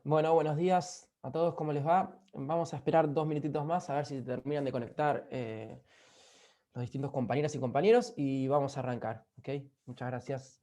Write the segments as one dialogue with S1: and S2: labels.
S1: Bueno, buenos días a todos, ¿cómo les va? Vamos a esperar 2 minutitos más a ver si se terminan de conectar los distintos compañeras y compañeros y vamos a arrancar, ¿ok? Muchas gracias.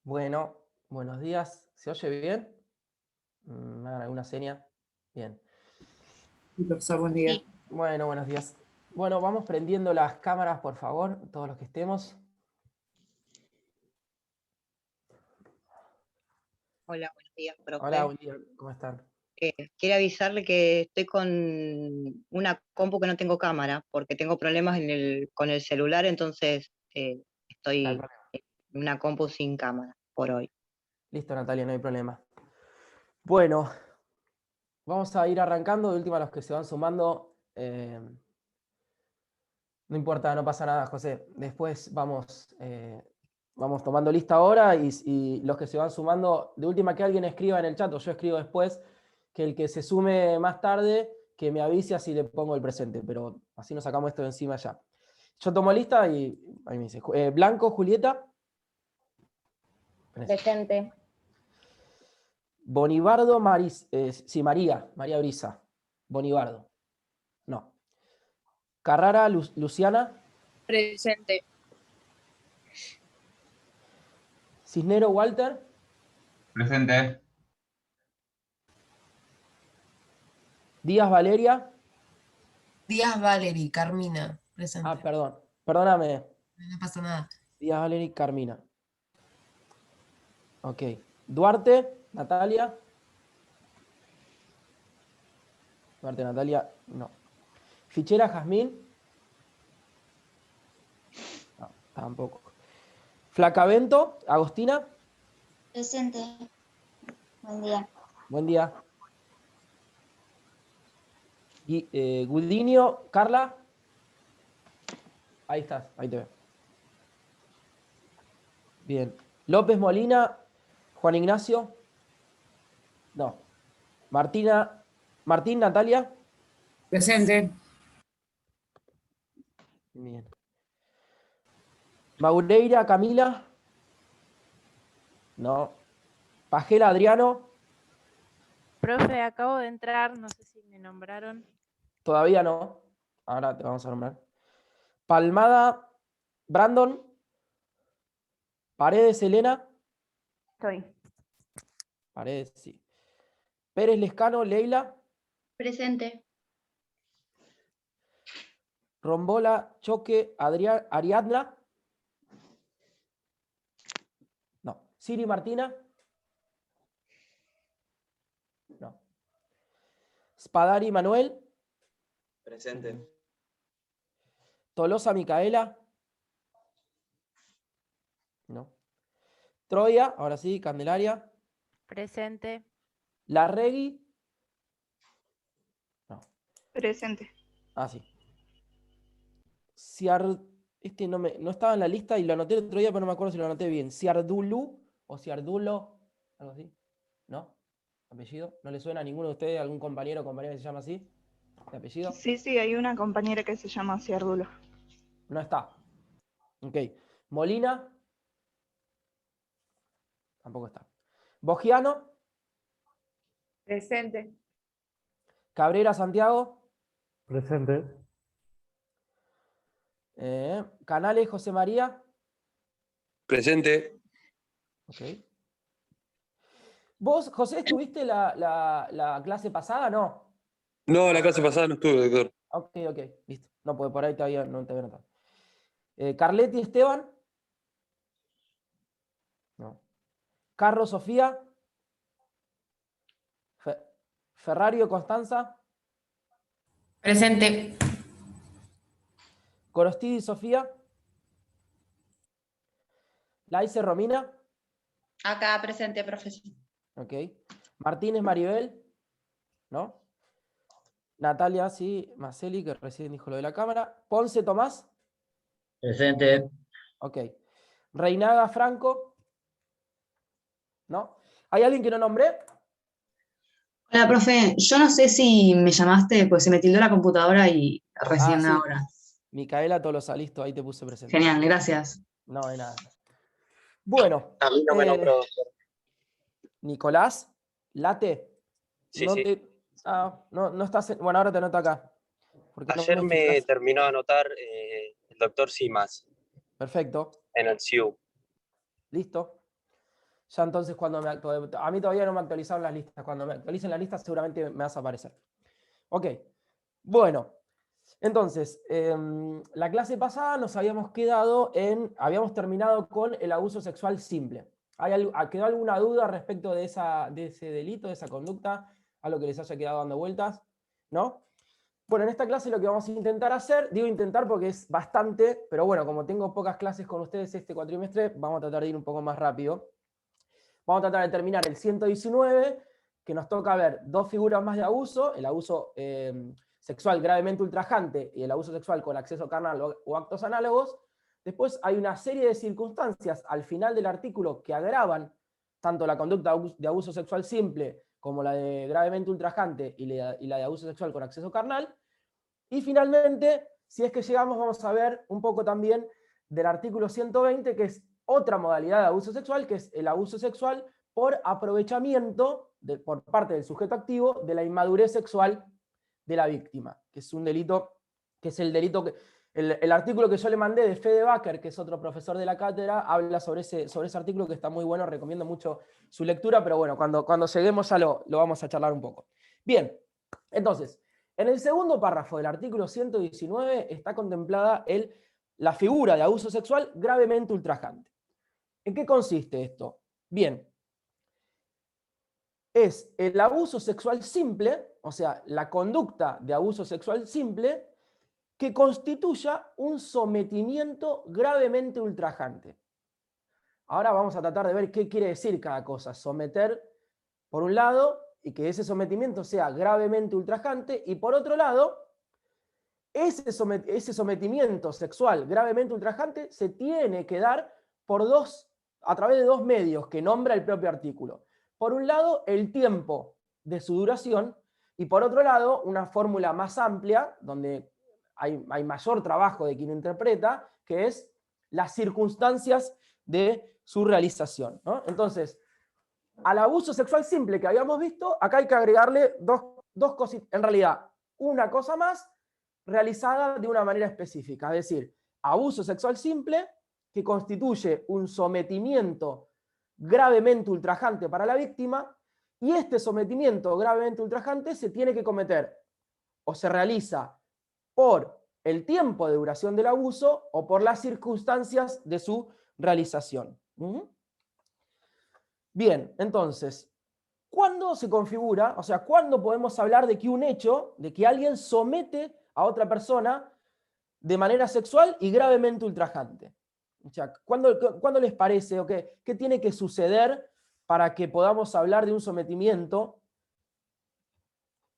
S1: Bueno, buenos días. ¿Se oye bien? ¿Me hagan alguna seña? Bien.
S2: Sí, profesor, buen día.
S3: Sí,
S1: Bueno, buenos días. Bueno, vamos prendiendo las cámaras, por favor, todos los que estemos.
S3: hola, buenos días,
S1: Hola,
S3: profe.
S1: buen día, ¿cómo están?
S3: Quiero avisarle que estoy con una compu que no tengo cámara, porque tengo problemas con el celular, entonces
S1: No hay
S3: estoy
S1: problema.
S3: en una compu sin cámara por hoy.
S1: Listo, Natalia, no hay problema. Bueno, vamos a ir arrancando. De última, los que se van sumando. No importa, no pasa nada, José. Después vamos tomando lista ahora y los que se van sumando, de última que alguien escriba en el chat o yo escribo después, que el que se sume más tarde, que me avise así le pongo el presente, pero así nos sacamos esto de encima ya. Yo tomo lista y ahí me dice, Blanco, Julieta.
S4: Presente.
S1: Bonibardo, sí, María Brisa. Bonibardo. No. Carrara, Luciana.
S4: Presente.
S1: Cisnero, Walter.
S5: Presente.
S1: Díaz, Valeria.
S6: Díaz Valery, Carmina, presente.
S1: Perdón. Perdóname.
S6: No pasa nada.
S1: Díaz, Valeria, Carmina. Ok. Duarte, Natalia. Duarte, Natalia, no. Fichera, Jazmín. No, tampoco. Flacavento, Agostina.
S7: Presente. Buen día.
S1: Buen día. Gudinio, Carla. Ahí estás, ahí te veo. Bien. López Molina, Juan Ignacio. No. Martín, Natalia.
S2: Presente.
S1: Bien. Maureira, Camila. No. Pajela, Adriano.
S4: Profe, acabo de entrar, no sé si me nombraron.
S1: Todavía no. Ahora te vamos a nombrar. Palmada, Brandon. Paredes, Elena.
S4: Estoy.
S1: Paredes, sí. Pérez Lescano, Leila.
S7: Presente.
S1: Rombola, Choque, Ariadna. No. Siri Martina. Spadari Manuel.
S8: Presente.
S1: Tolosa Micaela. No. Troya, ahora sí, Candelaria.
S4: Presente.
S1: Larregui. No.
S9: Presente.
S1: Ah, sí. Este no estaba en la lista y lo anoté el otro día, pero no me acuerdo si lo anoté bien. Ciardulu o Ciardulo, algo así. ¿No? ¿Apellido? ¿No le suena a ninguno de ustedes, algún compañero o compañera que se llama así? ¿De apellido?
S9: Sí, hay una compañera que se llama Ciardulo.
S1: No está. Ok. Molina. Tampoco está. Bogiano.
S2: Presente.
S1: Cabrera Santiago.
S10: Presente.
S1: Canales José María.
S11: Presente.
S1: Ok. ¿Vos, José, estuviste la clase pasada? No.
S11: No, la clase pasada no estuve, doctor.
S1: Ok, listo. No, porque por ahí todavía no te veo notado. Carletti Esteban. No. Carro Sofía. Ferrario Constanza.
S6: Presente.
S1: Corostidi Sofía. Laice Romina.
S12: Acá presente, profesor.
S1: Ok. Martínez Maribel. ¿No? Natalia, sí. Maceli, que recién dijo lo de la cámara. Ponce Tomás.
S8: Presente.
S1: Ok. Reinaga Franco. ¿No? ¿Hay alguien que no nombré?
S13: Hola, profe. Yo no sé si me llamaste, pues se me tildó la computadora y recién
S1: Sí.
S13: ahora.
S1: Micaela Tolosa, listo, ahí te puse presente.
S13: Genial, gracias.
S1: No, de nada. Bueno.
S8: A mí no me nombró.
S1: Nicolás, Late.
S8: Sí,
S1: no
S8: sí.
S1: No estás. Bueno, ahora te anoto acá. Porque no
S8: Ayer me
S1: fijas.
S8: terminó de anotar el doctor Simas
S1: Perfecto.
S8: en el CIU.
S1: Listo. Ya entonces a mí todavía no me actualizaron las listas. Cuando me actualicen las listas seguramente me vas a aparecer. Ok. Bueno. Entonces, la clase pasada nos habíamos quedado habíamos terminado con el abuso sexual simple. ¿Quedó alguna duda respecto de ese delito, de esa conducta? ¿Algo que les haya quedado dando vueltas? ¿No? Bueno, en esta clase lo que vamos a intentar hacer, digo intentar porque es bastante, pero bueno, como tengo pocas clases con ustedes este cuatrimestre, vamos a tratar de ir un poco más rápido. Vamos a tratar de terminar el 119, que nos toca ver dos figuras más de abuso, el abuso sexual gravemente ultrajante y el abuso sexual con acceso carnal o actos análogos. Después hay una serie de circunstancias al final del artículo que agravan tanto la conducta de abuso sexual simple como la de gravemente ultrajante y la de abuso sexual con acceso carnal. Y finalmente, si es que llegamos, vamos a ver un poco también del artículo 120, que es otra modalidad de abuso sexual, que es el abuso sexual por aprovechamiento por parte del sujeto activo de la inmadurez sexual de la víctima, que es un delito, que es el delito que... El artículo que yo le mandé de Fede Baker, que es otro profesor de la cátedra, habla sobre ese artículo que está muy bueno, recomiendo mucho su lectura, pero bueno, cuando lleguemos ya lo vamos a charlar un poco. Bien, entonces, en el segundo párrafo del artículo 119 está contemplada la figura de abuso sexual gravemente ultrajante. ¿En qué consiste esto? Bien, es el abuso sexual simple, o sea, la conducta de abuso sexual simple, que constituya un sometimiento gravemente ultrajante. Ahora vamos a tratar de ver qué quiere decir cada cosa. Someter, por un lado, y que ese sometimiento sea gravemente ultrajante, y por otro lado, ese sometimiento sexual gravemente ultrajante se tiene que dar a través de dos medios que nombra el propio artículo. Por un lado, el tiempo de su duración, y por otro lado, una fórmula más amplia, donde hay mayor trabajo de quien interpreta, que es las circunstancias de su realización, ¿no? Entonces, al abuso sexual simple que habíamos visto, acá hay que agregarle dos cositas, en realidad, una cosa más realizada de una manera específica, es decir, abuso sexual simple que constituye un sometimiento gravemente ultrajante para la víctima, y este sometimiento gravemente ultrajante se tiene que cometer o se realiza por el tiempo de duración del abuso o por las circunstancias de su realización. Bien, entonces, ¿cuándo se configura? O sea, ¿cuándo podemos hablar de que un hecho, de que alguien somete a otra persona de manera sexual y gravemente ultrajante? O sea, ¿cuándo les parece o qué tiene que suceder para que podamos hablar de un sometimiento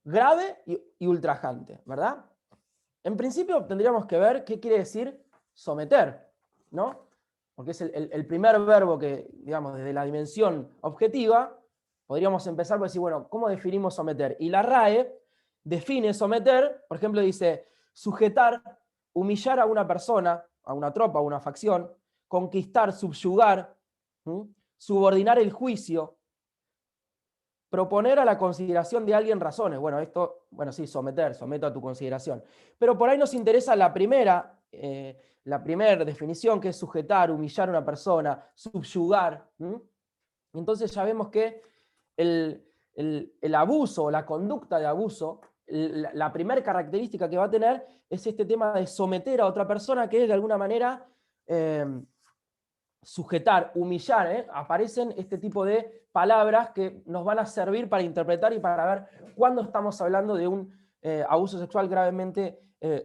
S1: grave y ultrajante, ¿verdad? En principio tendríamos que ver qué quiere decir someter, ¿no? Porque es el primer verbo que, digamos, desde la dimensión objetiva, podríamos empezar por decir, bueno, ¿cómo definimos someter? Y la RAE define someter, por ejemplo, dice sujetar, humillar a una persona, a una tropa, a una facción, conquistar, subyugar, subordinar el juicio, proponer a la consideración de alguien razones. Bueno, esto, bueno, sí, someter, someto a tu consideración. Pero por ahí nos interesa la primera definición, que es sujetar, humillar a una persona, subyugar. Entonces ya vemos que el abuso, la conducta de abuso, la primera característica que va a tener es este tema de someter a otra persona, que es de alguna manera sujetar, humillar. Aparecen este tipo de palabras que nos van a servir para interpretar y para ver cuándo estamos hablando de un abuso sexual gravemente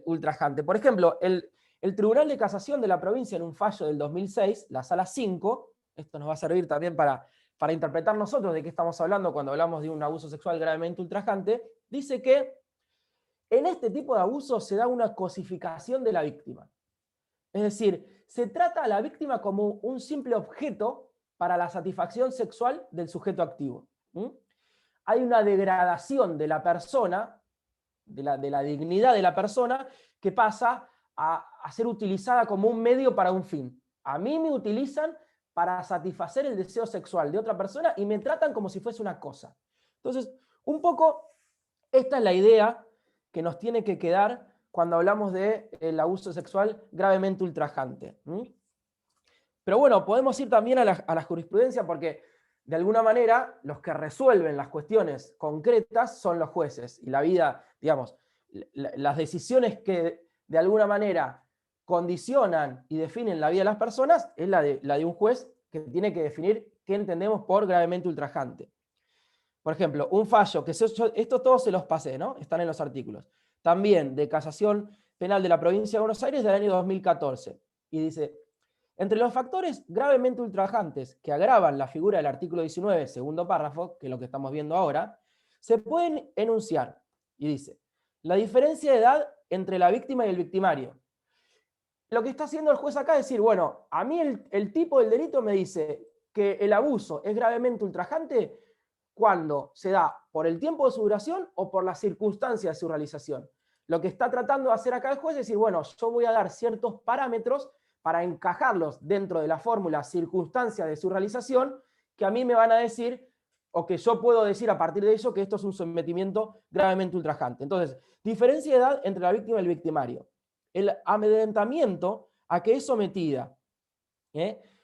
S1: ultrajante. Por ejemplo, el Tribunal de Casación de la provincia, en un fallo del 2006, la Sala 5, esto nos va a servir también para interpretar nosotros de qué estamos hablando cuando hablamos de un abuso sexual gravemente ultrajante, dice que en este tipo de abuso se da una cosificación de la víctima. Es decir, se trata a la víctima como un simple objeto para la satisfacción sexual del sujeto activo. Hay una degradación de la persona, de la dignidad de la persona, que pasa a ser utilizada como un medio para un fin. A mí me utilizan para satisfacer el deseo sexual de otra persona y me tratan como si fuese una cosa. Entonces, un poco esta es la idea que nos tiene que quedar cuando hablamos del abuso sexual gravemente ultrajante. Pero bueno, podemos ir también a la jurisprudencia, porque de alguna manera los que resuelven las cuestiones concretas son los jueces, y la vida, digamos, las decisiones que de alguna manera condicionan y definen la vida de las personas es la de un juez, que tiene que definir qué entendemos por gravemente ultrajante. Por ejemplo, un fallo, que esto todos se los pasé, ¿no? Están en los artículos. También de Casación Penal de la Provincia de Buenos Aires del año 2014. Y dice, entre los factores gravemente ultrajantes que agravan la figura del artículo 19, segundo párrafo, que es lo que estamos viendo ahora, se pueden enunciar. Y dice, la diferencia de edad entre la víctima y el victimario. Lo que está haciendo el juez acá es decir, bueno, a mí el tipo del delito me dice que el abuso es gravemente ultrajante cuando se da por el tiempo de su duración o por las circunstancias de su realización. Lo que está tratando de hacer acá el juez es decir, bueno, yo voy a dar ciertos parámetros para encajarlos dentro de la fórmula circunstancias de su realización, que a mí me van a decir, o que yo puedo decir a partir de ello, que esto es un sometimiento gravemente ultrajante. Entonces, diferencia de edad entre la víctima y el victimario. El amedrentamiento a que es sometida,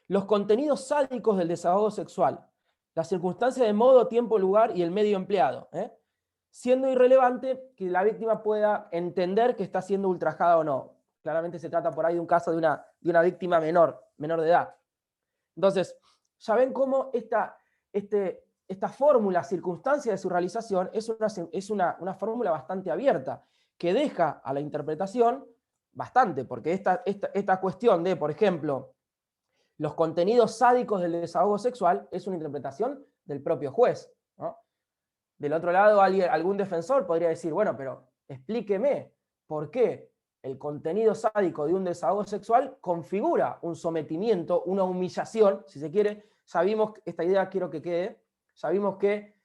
S1: los contenidos sádicos del desahogo sexual, las circunstancias de modo, tiempo, lugar y el medio empleado, siendo irrelevante que la víctima pueda entender que está siendo ultrajada o no. Claramente se trata por ahí de un caso de una víctima menor de edad. Entonces, ya ven cómo esta fórmula, circunstancia de su realización, es una fórmula bastante abierta, que deja a la interpretación bastante, porque esta cuestión de, por ejemplo, los contenidos sádicos del desahogo sexual es una interpretación del propio juez, ¿no? Del otro lado, algún defensor podría decir, bueno, pero explíqueme por qué el contenido sádico de un desahogo sexual configura un sometimiento, una humillación, si se quiere. Ya vimos, esta idea quiero que quede, ya vimos que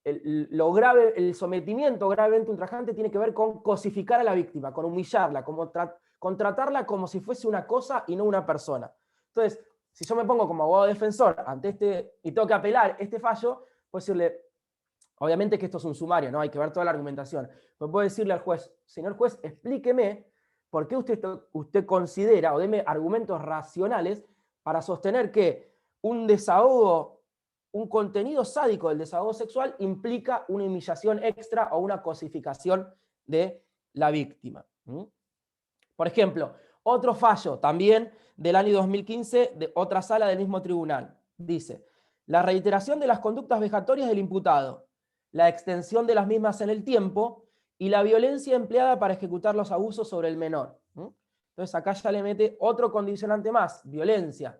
S1: el sometimiento gravemente ultrajante tiene que ver con cosificar a la víctima, con humillarla, con tratarla como si fuese una cosa y no una persona. Entonces, si yo me pongo como abogado defensor ante y tengo que apelar este fallo, puedo decirle, obviamente que esto es un sumario, ¿no? Hay que ver toda la argumentación, pero puedo decirle al juez, señor juez, explíqueme por qué usted considera, o deme argumentos racionales para sostener que un desahogo, un contenido sádico del desahogo sexual implica una humillación extra o una cosificación de la víctima. Por ejemplo, otro fallo también del año 2015 de otra sala del mismo tribunal. Dice, la reiteración de las conductas vejatorias del imputado, la extensión de las mismas en el tiempo y la violencia empleada para ejecutar los abusos sobre el menor. Entonces acá ya le mete otro condicionante más, violencia.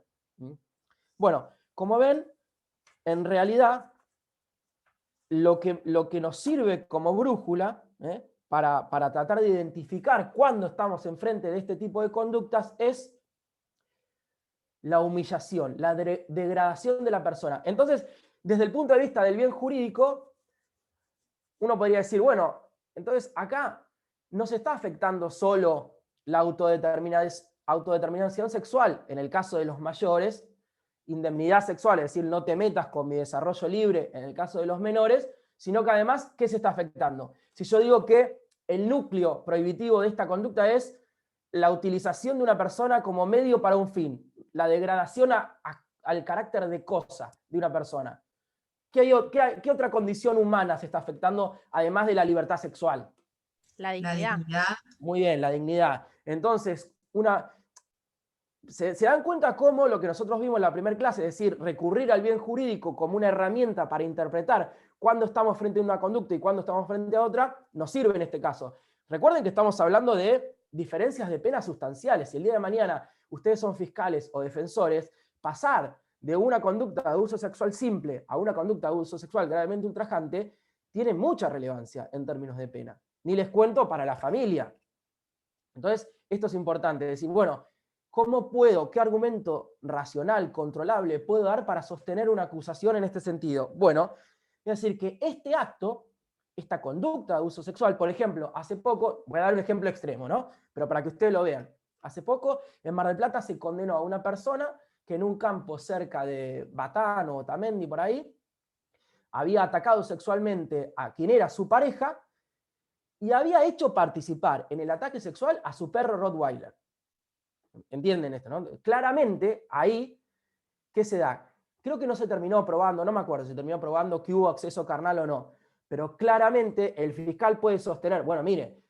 S1: Bueno, como ven, en realidad lo que nos sirve como brújula para tratar de identificar cuándo estamos enfrente de este tipo de conductas es la humillación, la degradación de la persona. Entonces, desde el punto de vista del bien jurídico, uno podría decir, bueno, entonces acá no se está afectando solo la autodeterminación sexual, en el caso de los mayores, indemnidad sexual, es decir, no te metas con mi desarrollo libre en el caso de los menores, sino que además, ¿qué se está afectando? Si yo digo que el núcleo prohibitivo de esta conducta es la utilización de una persona como medio para un fin, la degradación al carácter de cosa de una persona. ¿Qué otra condición humana se está afectando además de la libertad sexual?
S4: La dignidad.
S1: Muy bien, la dignidad. Entonces, ¿se dan cuenta cómo lo que nosotros vimos en la primera clase, es decir, recurrir al bien jurídico como una herramienta para interpretar cuándo estamos frente a una conducta y cuándo estamos frente a otra, nos sirve en este caso? Recuerden que estamos hablando de diferencias de penas sustanciales. Si el día de mañana ustedes son fiscales o defensores, pasar de una conducta de abuso sexual simple a una conducta de abuso sexual gravemente ultrajante tiene mucha relevancia en términos de pena. Ni les cuento para la familia. Entonces, esto es importante, decir, bueno, ¿cómo puedo, qué argumento racional, controlable puedo dar para sostener una acusación en este sentido? Bueno, es decir, que este acto, esta conducta de abuso sexual, por ejemplo, hace poco, voy a dar un ejemplo extremo, ¿no? Pero para que ustedes lo vean. Hace poco, en Mar del Plata se condenó a una persona que en un campo cerca de Batán o Otamendi, por ahí, había atacado sexualmente a quien era su pareja y había hecho participar en el ataque sexual a su perro Rottweiler. ¿Entienden esto, no? Claramente, ahí, ¿qué se da? Creo que no se terminó probando, no me acuerdo si se terminó probando que hubo acceso carnal o no, pero claramente el fiscal puede sostener, bueno, mire,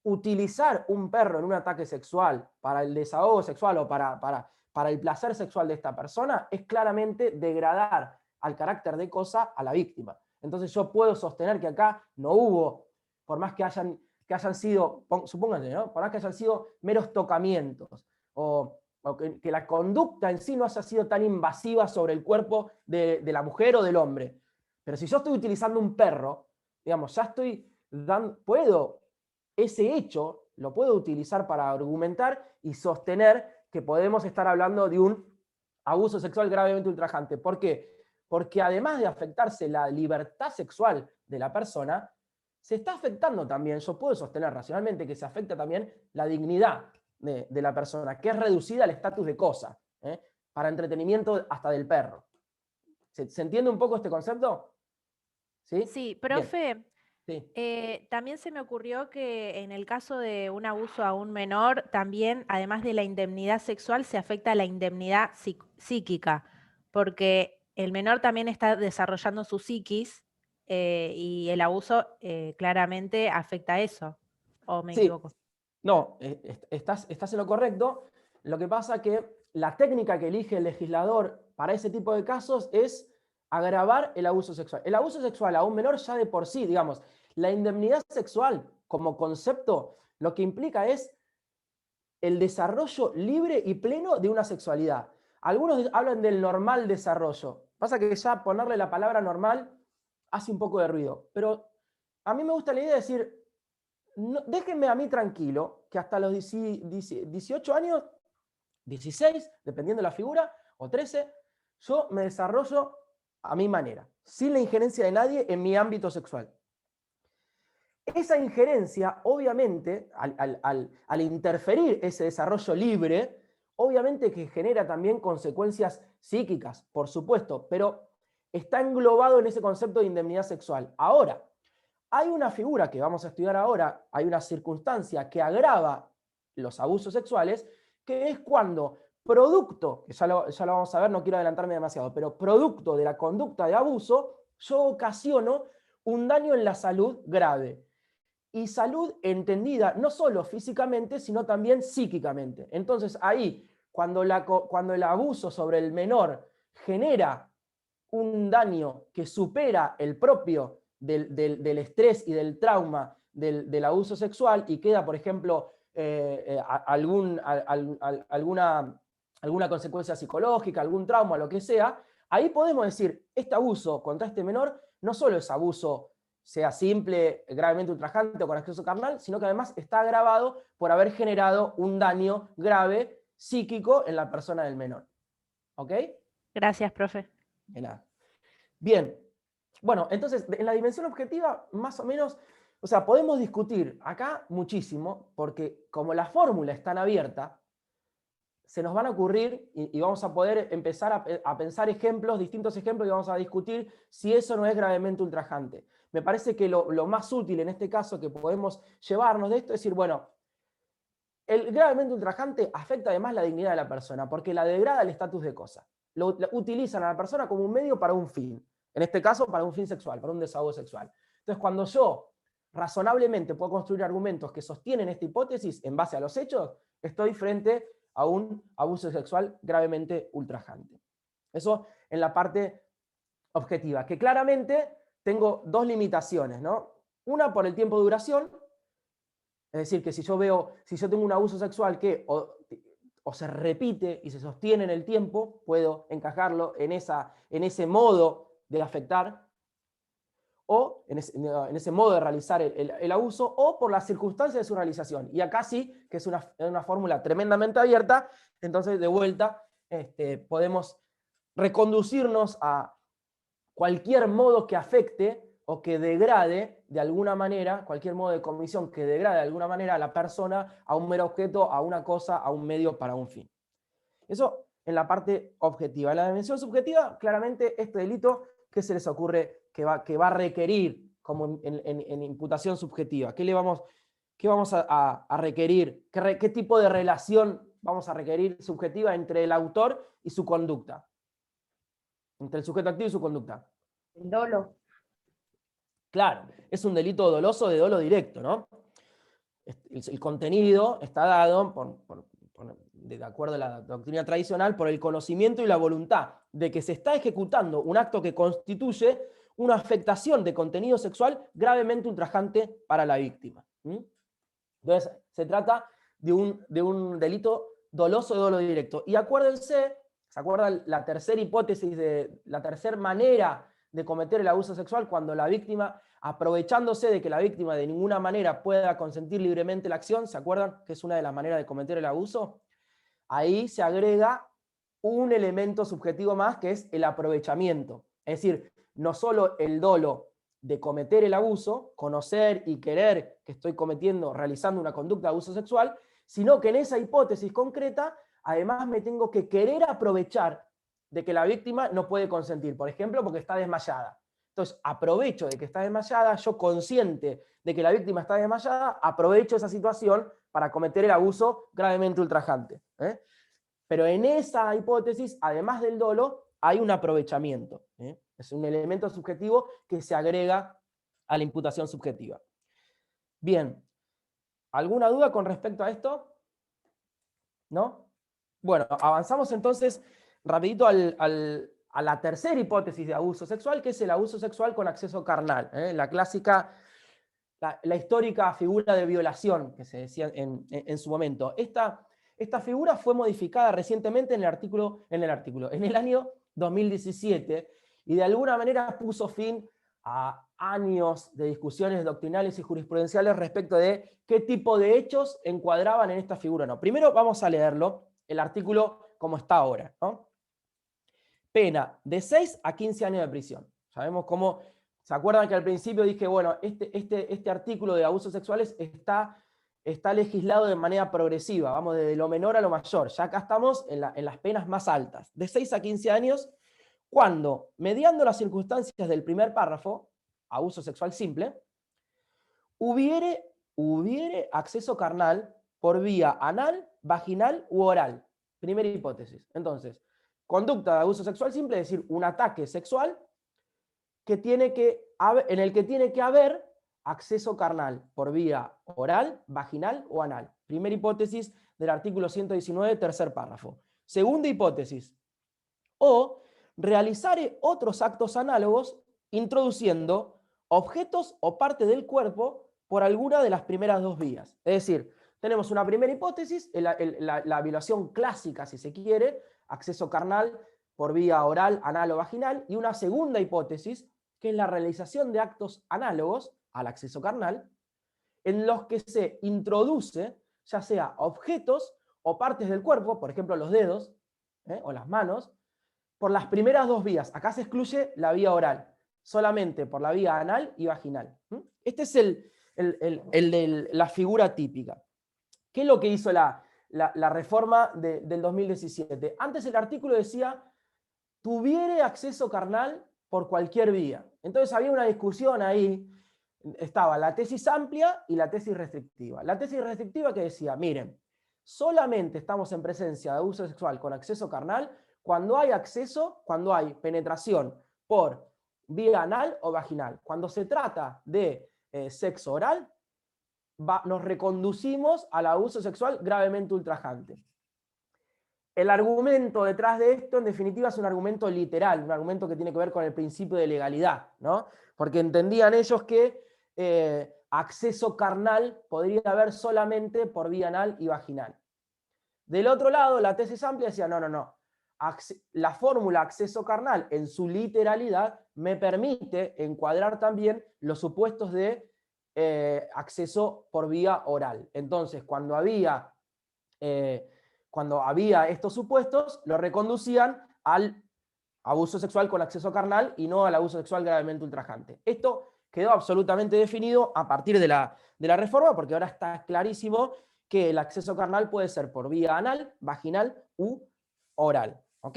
S1: utilizar un perro en un ataque sexual para el desahogo sexual o para el placer sexual de esta persona es claramente degradar al carácter de cosa a la víctima. Entonces yo puedo sostener que acá no hubo, por más que hayan sido, supónganse, ¿no? Por más que hayan sido meros tocamientos, o que la conducta en sí no haya sido tan invasiva sobre el cuerpo de la mujer o del hombre. Pero si yo estoy utilizando un perro, digamos, ya ese hecho lo puedo utilizar para argumentar y sostener que podemos estar hablando de un abuso sexual gravemente ultrajante. ¿Por qué? Porque además de afectarse la libertad sexual de la persona, se está afectando también, yo puedo sostener racionalmente que se afecta también la dignidad de la persona, que es reducida al estatus de cosa, para entretenimiento hasta del perro. ¿Se entiende un poco este concepto? Sí,
S4: sí, profe.
S1: Sí.
S4: También se me ocurrió que en el caso de un abuso a un menor, también, además de la indemnidad sexual, se afecta la indemnidad psíquica, porque el menor también está desarrollando su psiquis y el abuso claramente afecta a eso. ¿O me equivoco?
S1: No, estás en lo correcto. Lo que pasa es que la técnica que elige el legislador para ese tipo de casos es agravar el abuso sexual. El abuso sexual a un menor ya de por sí, digamos, la indemnidad sexual como concepto, lo que implica es el desarrollo libre y pleno de una sexualidad. Algunos hablan del normal desarrollo. Pasa que ya ponerle la palabra normal hace un poco de ruido. Pero a mí me gusta la idea de decir, no, déjenme a mí tranquilo, que hasta los 18 años, 16, dependiendo de la figura, o 13, yo me desarrollo a mi manera, sin la injerencia de nadie en mi ámbito sexual. Esa injerencia, obviamente, al interferir ese desarrollo libre, obviamente que genera también consecuencias psíquicas, por supuesto, pero está englobado en ese concepto de indemnidad sexual. Ahora, hay una figura que vamos a estudiar ahora, hay una circunstancia que agrava los abusos sexuales, que es cuando producto, que ya lo vamos a ver, no quiero adelantarme demasiado, pero producto de la conducta de abuso, yo ocasiono un daño en la salud grave. Y salud entendida no solo físicamente, sino también psíquicamente. Entonces ahí, cuando el abuso sobre el menor genera un daño que supera el propio del estrés y del trauma del abuso sexual y queda, por ejemplo, alguna consecuencia psicológica, algún trauma, lo que sea, ahí podemos decir, este abuso contra este menor no solo es abuso, sea simple, gravemente ultrajante o con acceso carnal, sino que además está agravado por haber generado un daño grave psíquico en la persona del menor. ¿Ok?
S4: Gracias, profe.
S1: De nada. Bien. Bueno, entonces, en la dimensión objetiva, más o menos, o sea, podemos discutir acá muchísimo, porque como la fórmula es tan abierta, se nos van a ocurrir y vamos a poder empezar a pensar ejemplos, distintos ejemplos, y vamos a discutir si eso no es gravemente ultrajante. Me parece que lo más útil en este caso que podemos llevarnos de esto es decir, bueno, el gravemente ultrajante afecta además la dignidad de la persona, porque la degrada el estatus de cosa. Lo utilizan a la persona como un medio para un fin. En este caso, para un fin sexual, para un desahogo sexual. Entonces, cuando yo razonablemente puedo construir argumentos que sostienen esta hipótesis en base a los hechos, estoy frente a un abuso sexual gravemente ultrajante. Eso en la parte objetiva, que claramente tengo dos limitaciones, ¿no? Una por el tiempo de duración, es decir, que si yo tengo un abuso sexual que o se repite y se sostiene en el tiempo, puedo encajarlo en ese modo de afectar, o en ese modo de realizar el abuso, o por las circunstancias de su realización. Y acá sí, que es una fórmula tremendamente abierta, entonces de vuelta podemos reconducirnos a cualquier modo que afecte o que degrade de alguna manera, cualquier modo de comisión que degrade de alguna manera a la persona, a un mero objeto, a una cosa, a un medio para un fin. Eso en la parte objetiva. En la dimensión subjetiva, claramente este delito, ¿qué se les ocurre que va a requerir como en imputación subjetiva? ¿Qué vamos a requerir? ¿Qué tipo de relación vamos a requerir subjetiva entre el autor y su conducta? Entre el sujeto activo y su conducta.
S12: El dolo.
S1: Claro, es un delito doloso de dolo directo, ¿no? El contenido está dado, de acuerdo a la doctrina tradicional, por el conocimiento y la voluntad de que se está ejecutando un acto que constituye una afectación de contenido sexual gravemente ultrajante para la víctima. Entonces, se trata de un delito doloso de dolo directo. Y acuérdense, ¿se acuerdan la tercera hipótesis, la tercera manera de cometer el abuso sexual? Cuando la víctima, aprovechándose de que la víctima de ninguna manera pueda consentir libremente la acción, ¿se acuerdan que es una de las maneras de cometer el abuso? Ahí se agrega un elemento subjetivo más, que es el aprovechamiento. Es decir, no solo el dolo de cometer el abuso, conocer y querer que estoy realizando una conducta de abuso sexual, sino que en esa hipótesis concreta, además me tengo que querer aprovechar de que la víctima no puede consentir, por ejemplo, porque está desmayada. Entonces, aprovecho de que está desmayada, yo consciente de que la víctima está desmayada, aprovecho esa situación para cometer el abuso gravemente ultrajante. Pero en esa hipótesis, además del dolo, hay un aprovechamiento. Es un elemento subjetivo que se agrega a la imputación subjetiva. Bien, ¿alguna duda con respecto a esto? ¿No? Bueno, avanzamos entonces rapidito a la tercera hipótesis de abuso sexual, que es el abuso sexual con acceso carnal. La clásica, la histórica figura de violación que se decía en su momento. Esta figura fue modificada recientemente en el año 2017, y de alguna manera puso fin a años de discusiones doctrinales y jurisprudenciales respecto de qué tipo de hechos encuadraban en esta figura o no. Primero vamos a leerlo, el artículo como está ahora, ¿no? Pena de 6 a 15 años de prisión. Sabemos cómo, ¿se acuerdan que al principio dije, bueno, este artículo de abusos sexuales está legislado de manera progresiva, vamos desde lo menor a lo mayor, ya acá estamos en las penas más altas, de 6 a 15 años, cuando, mediando las circunstancias del primer párrafo, abuso sexual simple, hubiere acceso carnal por vía anal, vaginal u oral. Primera hipótesis. Entonces, conducta de abuso sexual simple, es decir, un ataque sexual en el que tiene que haber acceso carnal por vía oral, vaginal o anal. Primera hipótesis del artículo 119, tercer párrafo. Segunda hipótesis. O realizare otros actos análogos introduciendo objetos o parte del cuerpo por alguna de las primeras dos vías. Es decir, tenemos una primera hipótesis, la violación clásica, si se quiere, acceso carnal por vía oral, anal o vaginal, y una segunda hipótesis, que es la realización de actos análogos al acceso carnal, en los que se introduce, ya sea objetos o partes del cuerpo, por ejemplo los dedos o las manos, por las primeras dos vías. Acá se excluye la vía oral, solamente por la vía anal y vaginal. Este es la figura típica. ¿Qué es lo que hizo la reforma del 2017? Antes el artículo decía, tuviere acceso carnal por cualquier vía. Entonces había una discusión ahí, estaba la tesis amplia y la tesis restrictiva. La tesis restrictiva que decía, miren, solamente estamos en presencia de abuso sexual con acceso carnal cuando hay acceso, cuando hay penetración por vía anal o vaginal. Cuando se trata de sexo oral, nos reconducimos al abuso sexual gravemente ultrajante. El argumento detrás de esto, en definitiva, es un argumento literal, un argumento que tiene que ver con el principio de legalidad, ¿no? Porque entendían ellos que acceso carnal podría haber solamente por vía anal y vaginal. Del otro lado, la tesis amplia decía, no. La fórmula acceso carnal, en su literalidad, me permite encuadrar también los supuestos de acceso por vía oral. Entonces, cuando había estos supuestos, lo reconducían al abuso sexual con acceso carnal y no al abuso sexual gravemente ultrajante. Esto quedó absolutamente definido a partir de la reforma, porque ahora está clarísimo que el acceso carnal puede ser por vía anal, vaginal u oral. ¿Ok?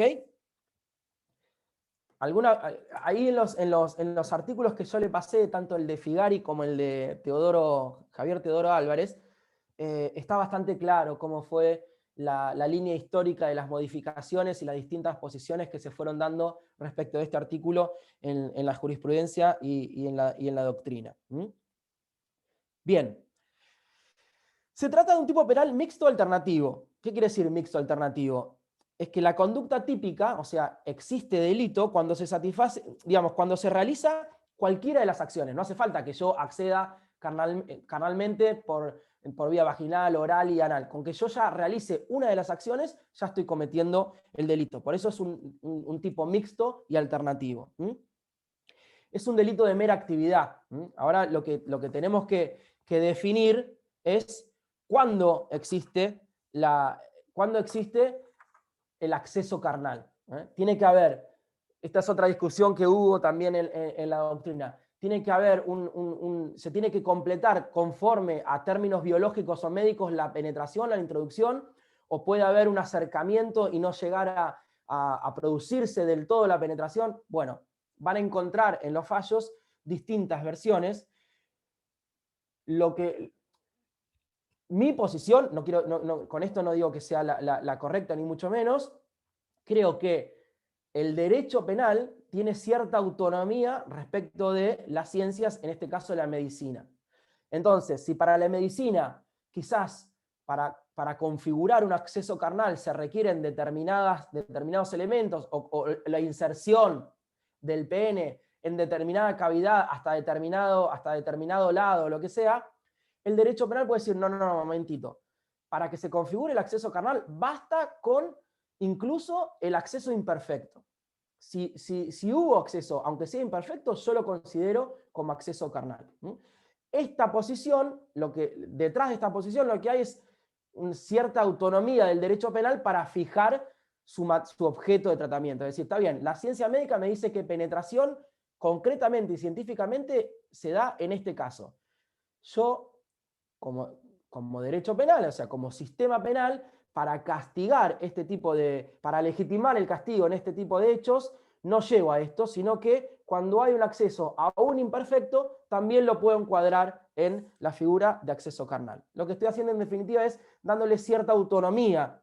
S1: Ahí en los artículos que yo le pasé, tanto el de Figari como el de Javier Teodoro Álvarez, está bastante claro cómo fue la línea histórica de las modificaciones y las distintas posiciones que se fueron dando respecto de este artículo en la jurisprudencia y en la doctrina. Bien. Se trata de un tipo penal mixto alternativo. ¿Qué quiere decir mixto alternativo? Es que la conducta típica, o sea, existe delito cuando se satisface, digamos, cuando se realiza cualquiera de las acciones. No hace falta que yo acceda carnalmente por vía vaginal, oral y anal. Con que yo ya realice una de las acciones, ya estoy cometiendo el delito. Por eso es un tipo mixto y alternativo. Es un delito de mera actividad. Ahora lo que tenemos que definir es cuándo existe el acceso carnal. Tiene que haber, esta es otra discusión que hubo también en la doctrina, tiene que haber se tiene que completar conforme a términos biológicos o médicos la penetración, la introducción, o puede haber un acercamiento y no llegar a producirse del todo la penetración. Bueno, van a encontrar en los fallos distintas versiones. Mi posición, con esto no digo que sea la correcta ni mucho menos, creo que el derecho penal tiene cierta autonomía respecto de las ciencias, en este caso la medicina. Entonces, si para la medicina, quizás para configurar un acceso carnal se requieren determinados elementos, o la inserción del pene en determinada cavidad hasta determinado lado, o lo que sea, el derecho penal puede decir, no, momentito. Para que se configure el acceso carnal, basta con incluso el acceso imperfecto. Si hubo acceso, aunque sea imperfecto, yo lo considero como acceso carnal. Esta posición, detrás de esta posición lo que hay es cierta autonomía del derecho penal para fijar su objeto de tratamiento. Es decir, está bien, la ciencia médica me dice que penetración concretamente y científicamente se da en este caso. Yo, como derecho penal, o sea, como sistema penal, para castigar para legitimar el castigo en este tipo de hechos, no llego a esto, sino que cuando hay un acceso aún imperfecto, también lo puedo encuadrar en la figura de acceso carnal. Lo que estoy haciendo en definitiva es dándole cierta autonomía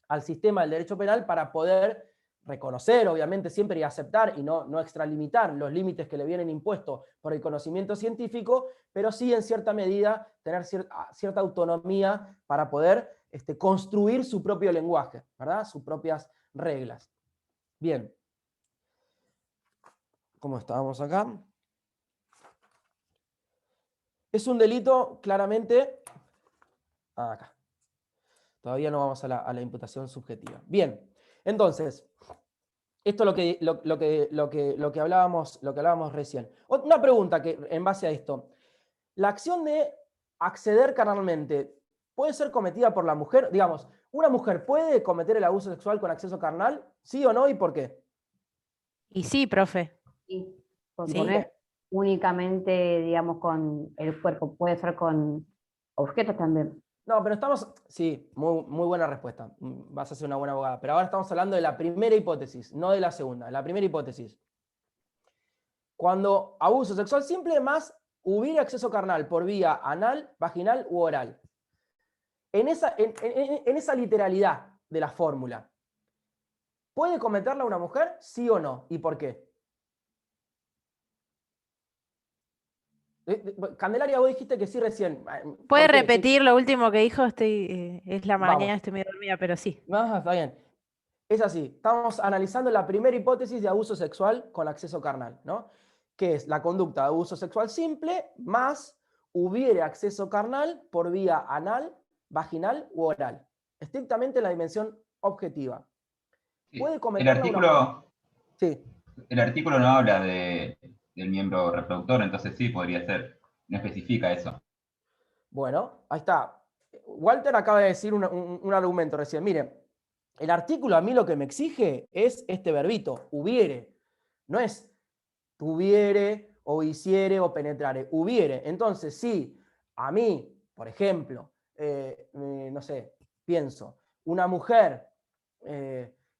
S1: al sistema del derecho penal para poder reconocer, obviamente, siempre y aceptar y no extralimitar los límites que le vienen impuestos por el conocimiento científico, pero sí en cierta medida tener cierta autonomía para poder construir su propio lenguaje, ¿verdad? Sus propias reglas. Bien. ¿Cómo estábamos acá? Es un delito claramente... acá. Todavía no vamos a la imputación subjetiva. Bien, entonces, esto es lo que hablábamos recién. Una pregunta que, en base a esto. La acción de acceder carnalmente puede ser cometida por la mujer. Digamos, ¿una mujer puede cometer el abuso sexual con acceso carnal? ¿Sí o no? ¿Y por qué?
S4: Y sí, profe.
S10: Sí, porque
S1: ¿Sí?
S10: no es únicamente, digamos, con el cuerpo, puede ser con objetos también.
S1: No, pero estamos... Sí, muy buena respuesta. Vas a ser una buena abogada. Pero ahora estamos hablando de la primera hipótesis, no de la segunda. La primera hipótesis. Cuando abuso sexual simple más hubiera acceso carnal por vía anal, vaginal u oral. En esa literalidad de la fórmula, ¿puede cometerla una mujer? ¿Sí o no? ¿Y por qué? Candelaria, vos dijiste que sí recién.
S4: ¿Puede
S1: ¿Por qué?
S4: repetir lo último que dijo? Es la mañana,
S1: Vamos.
S4: estoy medio dormida, pero sí.
S1: Está bien. Es así. Estamos analizando la primera hipótesis de abuso sexual con acceso carnal, ¿no? Que es la conducta de abuso sexual simple más hubiere acceso carnal por vía anal, vaginal u oral. Estrictamente en la dimensión objetiva. ¿Puede
S5: El
S1: cometerla una mujer?
S5: artículo,
S1: Sí.
S5: el artículo no habla del miembro reproductor, entonces sí podría ser. No especifica eso.
S1: Bueno, ahí está. Walter acaba de decir un argumento recién. Mire, el artículo a mí lo que me exige es este verbito, hubiere. No es tuviere o hiciere o penetrare, hubiere. Entonces, si a mí, por ejemplo, no sé, pienso, una mujer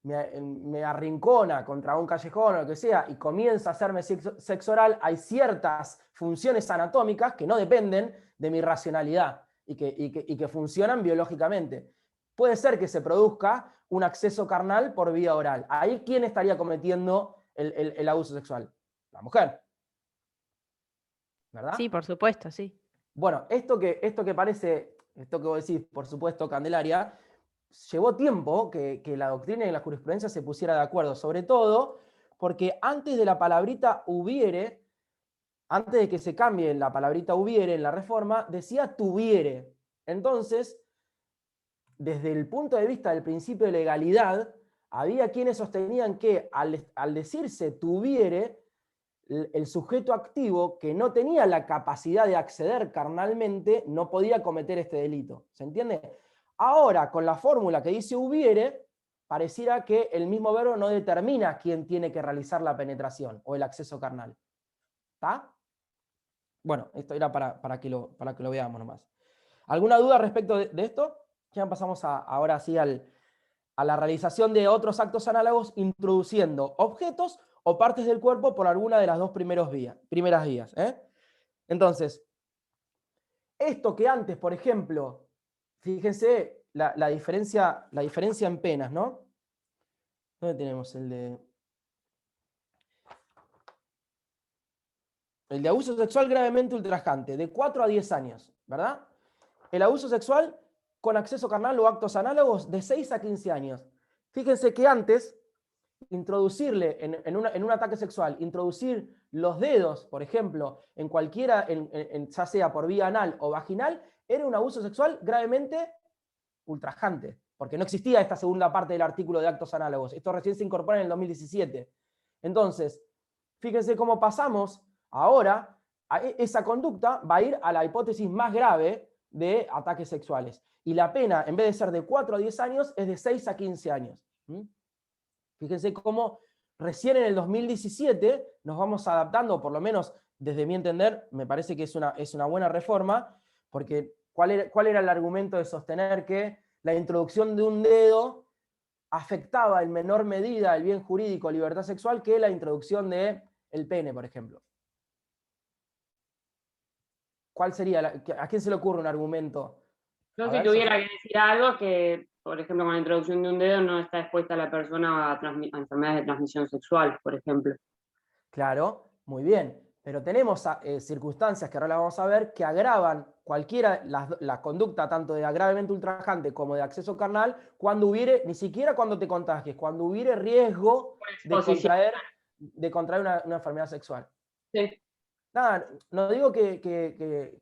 S1: me arrincona contra un callejón o lo que sea y comienza a hacerme sexo oral, hay ciertas funciones anatómicas que no dependen de mi racionalidad y que funcionan biológicamente. Puede ser que se produzca un acceso carnal por vía oral. Ahí, ¿quién estaría cometiendo el abuso sexual? La mujer. ¿Verdad?
S4: Sí, por supuesto, sí.
S1: Bueno, esto que parece, esto que vos decís, por supuesto, Candelaria, llevó tiempo que la doctrina y la jurisprudencia se pusiera de acuerdo, sobre todo porque antes de la palabrita hubiere, antes de que se cambie la palabrita hubiere en la reforma, decía tuviere. Entonces, desde el punto de vista del principio de legalidad, había quienes sostenían que al decirse tuviere, el sujeto activo que no tenía la capacidad de acceder carnalmente no podía cometer este delito. ¿Se entiende? Ahora, con la fórmula que dice hubiere, pareciera que el mismo verbo no determina quién tiene que realizar la penetración o el acceso carnal. ¿Está? Bueno, esto era para que lo veamos nomás. ¿Alguna duda respecto de esto? Ya pasamos ahora sí a la realización de otros actos análogos introduciendo objetos o partes del cuerpo por alguna de las dos primeras vías. Entonces, esto que antes, por ejemplo, fíjense la diferencia en penas, ¿no? ¿Dónde tenemos el de abuso sexual gravemente ultrajante? De 4 a 10 años, ¿verdad? El abuso sexual con acceso carnal o actos análogos de 6 a 15 años. Fíjense que antes, introducirle en un ataque sexual, introducir los dedos, por ejemplo, en cualquiera, ya sea por vía anal o vaginal, era un abuso sexual gravemente ultrajante, porque no existía esta segunda parte del artículo de actos análogos. Esto recién se incorpora en el 2017. Entonces, fíjense cómo pasamos ahora, esa conducta va a ir a la hipótesis más grave de ataques sexuales. Y la pena, en vez de ser de 4 a 10 años, es de 6 a 15 años. Fíjense cómo recién en el 2017 nos vamos adaptando, por lo menos desde mi entender, me parece que es una buena reforma, porque ¿cuál era el argumento de sostener que la introducción de un dedo afectaba en menor medida el bien jurídico, libertad sexual, que la introducción del pene, por ejemplo? ¿Cuál sería? ¿A quién se le ocurre un argumento?
S14: Yo si tuviera que decir algo que, por ejemplo, con la introducción de un dedo no está expuesta la persona a enfermedades de transmisión sexual, por ejemplo.
S1: Claro, muy bien. Pero tenemos circunstancias que ahora las vamos a ver que agravan cualquiera, la conducta tanto de gravemente ultrajante como de acceso carnal, cuando hubiere, ni siquiera cuando te contagies, cuando hubiere riesgo de contraer de contraer una enfermedad sexual.
S14: Sí.
S1: Nada, no digo que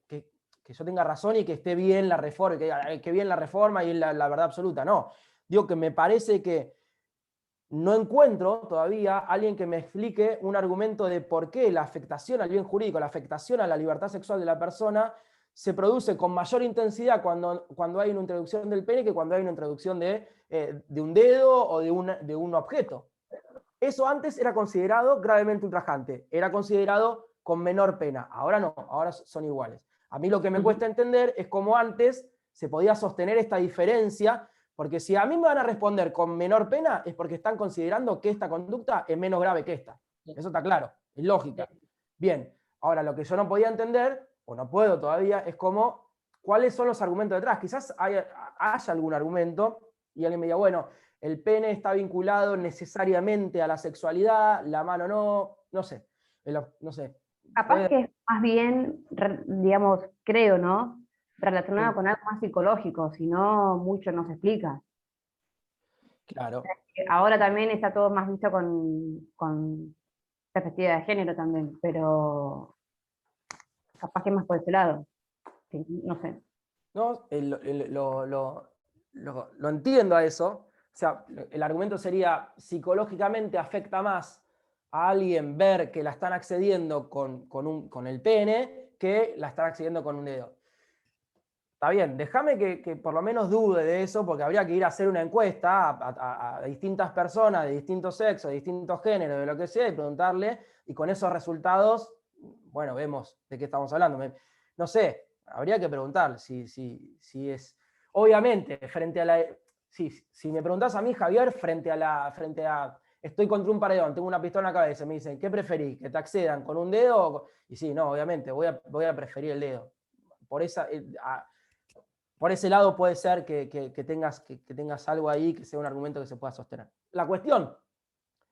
S1: yo tenga razón y que esté bien la reforma, que bien la reforma y la verdad absoluta, no. Digo que me parece que no encuentro todavía alguien que me explique un argumento de por qué la afectación al bien jurídico, la afectación a la libertad sexual de la persona se produce con mayor intensidad cuando hay una introducción del pene que cuando hay una introducción de un dedo o de un objeto. Eso antes era considerado gravemente ultrajante, era considerado con menor pena. Ahora no, ahora son iguales. A mí lo que me cuesta entender es cómo antes se podía sostener esta diferencia, porque si a mí me van a responder con menor pena es porque están considerando que esta conducta es menos grave que esta. Eso está claro, es lógica. Bien, ahora lo que yo no podía entender, o no puedo todavía, es cómo, cuáles son los argumentos detrás. Quizás haya algún argumento y alguien me diga, bueno, el pene está vinculado necesariamente a la sexualidad, la mano no sé. No sé.
S10: Capaz que es más bien, digamos, creo, ¿no? Relacionado con algo más psicológico, si no, mucho no se explica.
S1: Claro.
S10: Ahora también está todo más visto con perspectiva de género también, pero capaz que más por ese lado. Sí, no sé.
S1: No, lo entiendo a eso. O sea, el argumento sería, psicológicamente afecta más a alguien ver que la están accediendo con el pene que la están accediendo con un dedo. Está bien, déjame que por lo menos dude de eso, porque habría que ir a hacer una encuesta a distintas personas de distintos sexos, de distintos géneros, de lo que sea, y preguntarle, y con esos resultados, bueno, vemos de qué estamos hablando. No sé, habría que preguntar si es... Obviamente, frente a la... Si me preguntás a mí, Javier, frente a estoy contra un paredón, tengo una pistola en la cabeza, me dicen, ¿qué preferís? ¿Que te accedan con un dedo? Y sí, no, obviamente, voy a preferir el dedo. Por ese lado puede ser que tengas algo ahí que sea un argumento que se pueda sostener. La cuestión,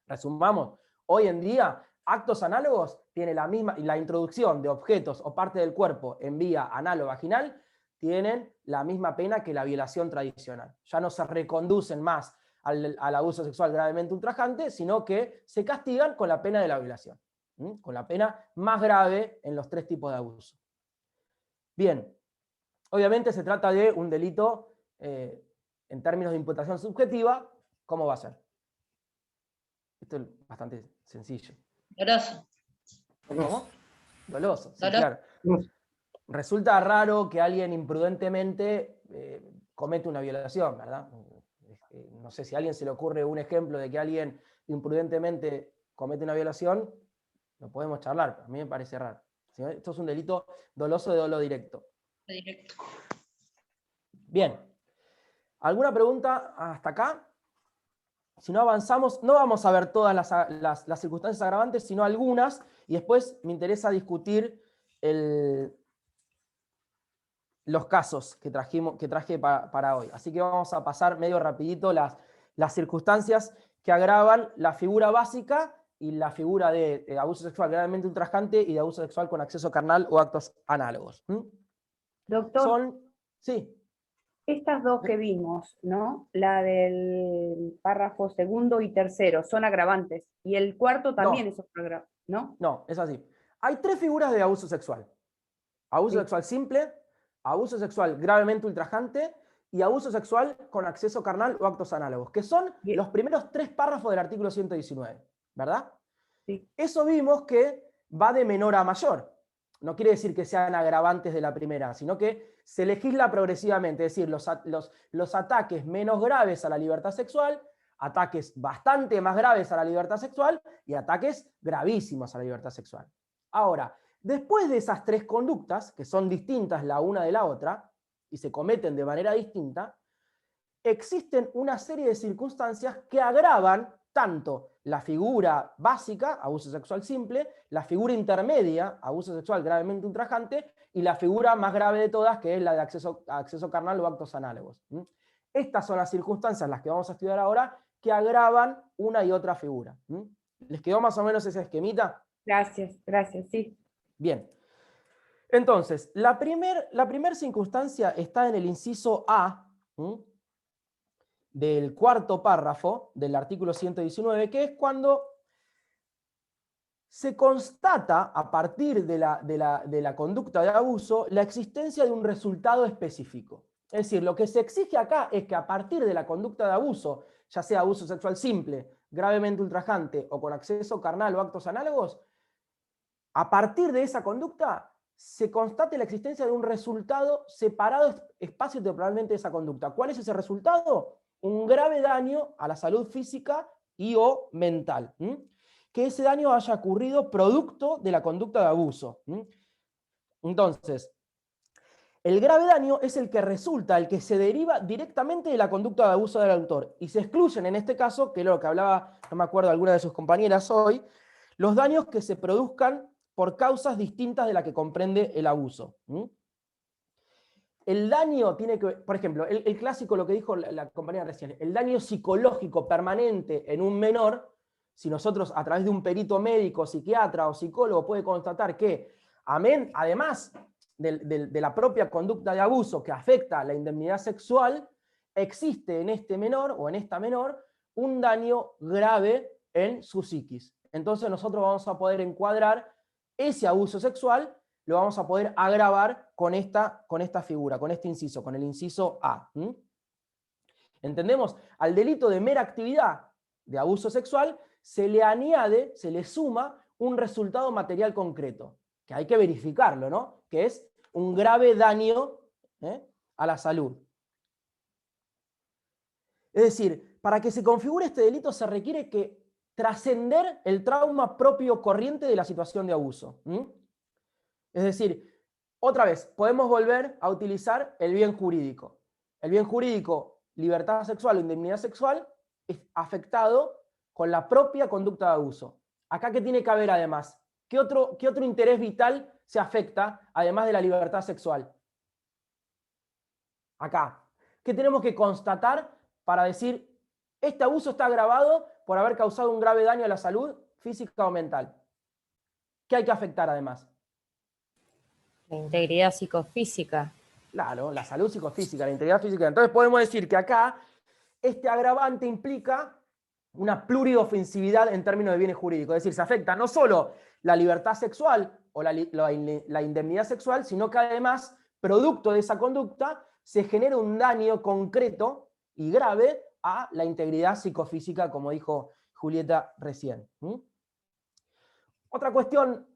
S1: resumamos, hoy en día, actos análogos tiene la introducción de objetos o parte del cuerpo en vía anal o vaginal tienen la misma pena que la violación tradicional. Ya no se reconducen más al abuso sexual gravemente ultrajante, sino que se castigan con la pena de la violación, con la pena más grave en los 3 tipos de abuso. Bien, obviamente se trata de un delito en términos de imputación subjetiva. ¿Cómo va a ser? Esto es bastante sencillo.
S12: Doloso.
S1: ¿Cómo? Doloso, sí,
S12: Doloso.
S1: claro. Resulta raro que alguien imprudentemente comete una violación, ¿verdad? No sé si a alguien se le ocurre un ejemplo de que alguien imprudentemente comete una violación, lo podemos charlar, pero a mí me parece raro. Esto es un delito doloso de dolo directo.
S12: Directo.
S1: Bien. ¿Alguna pregunta hasta acá? Si no avanzamos, no vamos a ver todas las circunstancias agravantes, sino algunas, y después me interesa discutir los casos que traje para hoy. Así que vamos a pasar medio rapidito las circunstancias que agravan la figura básica y la figura de abuso sexual gravemente ultrajante y de abuso sexual con acceso carnal o actos análogos.
S10: Doctor,
S1: sí.
S10: Estas dos que vimos, ¿no? La del párrafo segundo y tercero, son agravantes. Y el cuarto también es otro agravante, ¿no?
S1: No, es así. Hay 3 figuras de abuso sexual. Abuso sexual simple, abuso sexual gravemente ultrajante y abuso sexual con acceso carnal o actos análogos, que son los primeros 3 párrafos del artículo 119, ¿verdad?
S10: Sí.
S1: Eso vimos que va de menor a mayor. No quiere decir que sean agravantes de la primera, sino que se legisla progresivamente, es decir, los ataques menos graves a la libertad sexual, ataques bastante más graves a la libertad sexual y ataques gravísimos a la libertad sexual. Ahora, después de esas 3 conductas, que son distintas la una de la otra, y se cometen de manera distinta, existen una serie de circunstancias que agravan tanto la figura básica, abuso sexual simple, la figura intermedia, abuso sexual gravemente ultrajante, y la figura más grave de todas, que es la de acceso carnal o actos análogos. Estas son las circunstancias, las que vamos a estudiar ahora, que agravan una y otra figura. ¿Les quedó más o menos ese esquemita?
S10: Gracias, sí.
S1: Bien. Entonces, la primer circunstancia está en el inciso A, del 4º párrafo del artículo 119, que es cuando se constata, a partir de la conducta de abuso, la existencia de un resultado específico. Es decir, lo que se exige acá es que a partir de la conducta de abuso, ya sea abuso sexual simple, gravemente ultrajante o con acceso carnal o actos análogos, a partir de esa conducta se constate la existencia de un resultado separado espacio-temporalmente de esa conducta. ¿Cuál es ese resultado? Un grave daño a la salud física y o mental. Que ese daño haya ocurrido producto de la conducta de abuso. Entonces, el grave daño es el que resulta, el que se deriva directamente de la conducta de abuso del autor. Y se excluyen en este caso, que es lo que hablaba, no me acuerdo, alguna de sus compañeras hoy, los daños que se produzcan por causas distintas de la que comprende el abuso. El daño tiene que, por ejemplo, el clásico, lo que dijo la compañera recién, el daño psicológico permanente en un menor, si nosotros a través de un perito médico, psiquiatra o psicólogo puede constatar que, además de la propia conducta de abuso que afecta a la indemnidad sexual, existe en este menor o en esta menor un daño grave en su psiquis. Entonces nosotros vamos a poder encuadrar ese abuso sexual, lo vamos a poder agravar con esta figura, con este inciso, con el inciso A. ¿Entendemos? Al delito de mera actividad de abuso sexual se le añade, se le suma un resultado material concreto, que hay que verificarlo, ¿no? Que es un grave daño a la salud. Es decir, para que se configure este delito se requiere que trascender el trauma propio corriente de la situación de abuso. Es decir, otra vez, podemos volver a utilizar el bien jurídico. El bien jurídico, libertad sexual o indemnidad sexual, es afectado con la propia conducta de abuso. Acá, ¿qué tiene que haber además? ¿Qué otro interés vital se afecta además de la libertad sexual? Acá. ¿Qué tenemos que constatar para decir, este abuso está agravado por haber causado un grave daño a la salud física o mental? ¿Qué hay que afectar además?
S15: La integridad psicofísica.
S1: Claro, la salud psicofísica, la integridad física. Entonces podemos decir que acá este agravante implica una pluriofensividad en términos de bienes jurídicos. Es decir, se afecta no solo la libertad sexual o la indemnidad sexual, sino que además, producto de esa conducta, se genera un daño concreto y grave a la integridad psicofísica, como dijo Julieta recién. Otra cuestión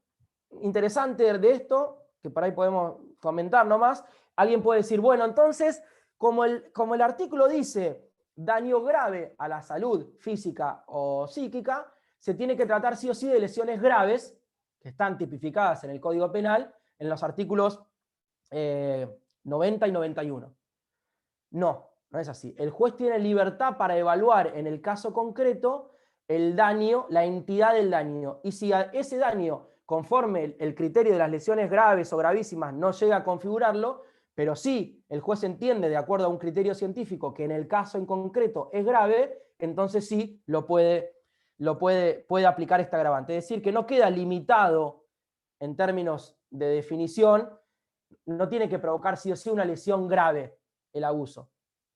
S1: interesante de esto, que por ahí podemos comentar nomás, alguien puede decir, bueno, entonces, como el artículo dice daño grave a la salud física o psíquica, se tiene que tratar sí o sí de lesiones graves, que están tipificadas en el Código Penal, en los artículos 90 y 91. No es así. El juez tiene libertad para evaluar en el caso concreto el daño, la entidad del daño. Y si a ese daño, conforme el criterio de las lesiones graves o gravísimas, no llega a configurarlo, pero sí el juez entiende, de acuerdo a un criterio científico, que en el caso en concreto es grave, entonces sí puede aplicar este agravante. Es decir, que no queda limitado en términos de definición, no tiene que provocar sí o sí una lesión grave el abuso.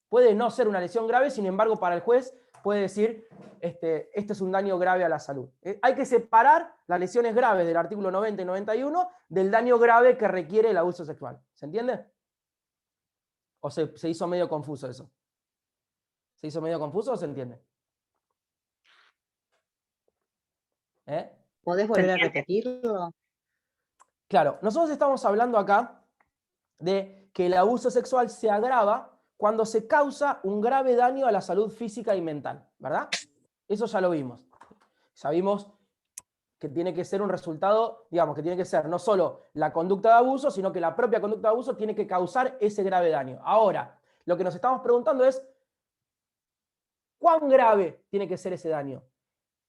S1: Puede no ser una lesión grave, sin embargo, para el juez puede decir, este es un daño grave a la salud. Hay que separar las lesiones graves del artículo 90 y 91 del daño grave que requiere el abuso sexual. ¿Se entiende? ¿O se hizo medio confuso eso? ¿Se hizo medio confuso o se entiende?
S3: ¿Podés volver a repetirlo?
S1: Claro, nosotros estamos hablando acá de que el abuso sexual se agrava cuando se causa un grave daño a la salud física y mental, ¿verdad? Eso ya lo vimos. Ya vimos que tiene que ser un resultado, digamos, que tiene que ser no solo la conducta de abuso, sino que la propia conducta de abuso tiene que causar ese grave daño. Ahora, lo que nos estamos preguntando es, ¿cuán grave tiene que ser ese daño?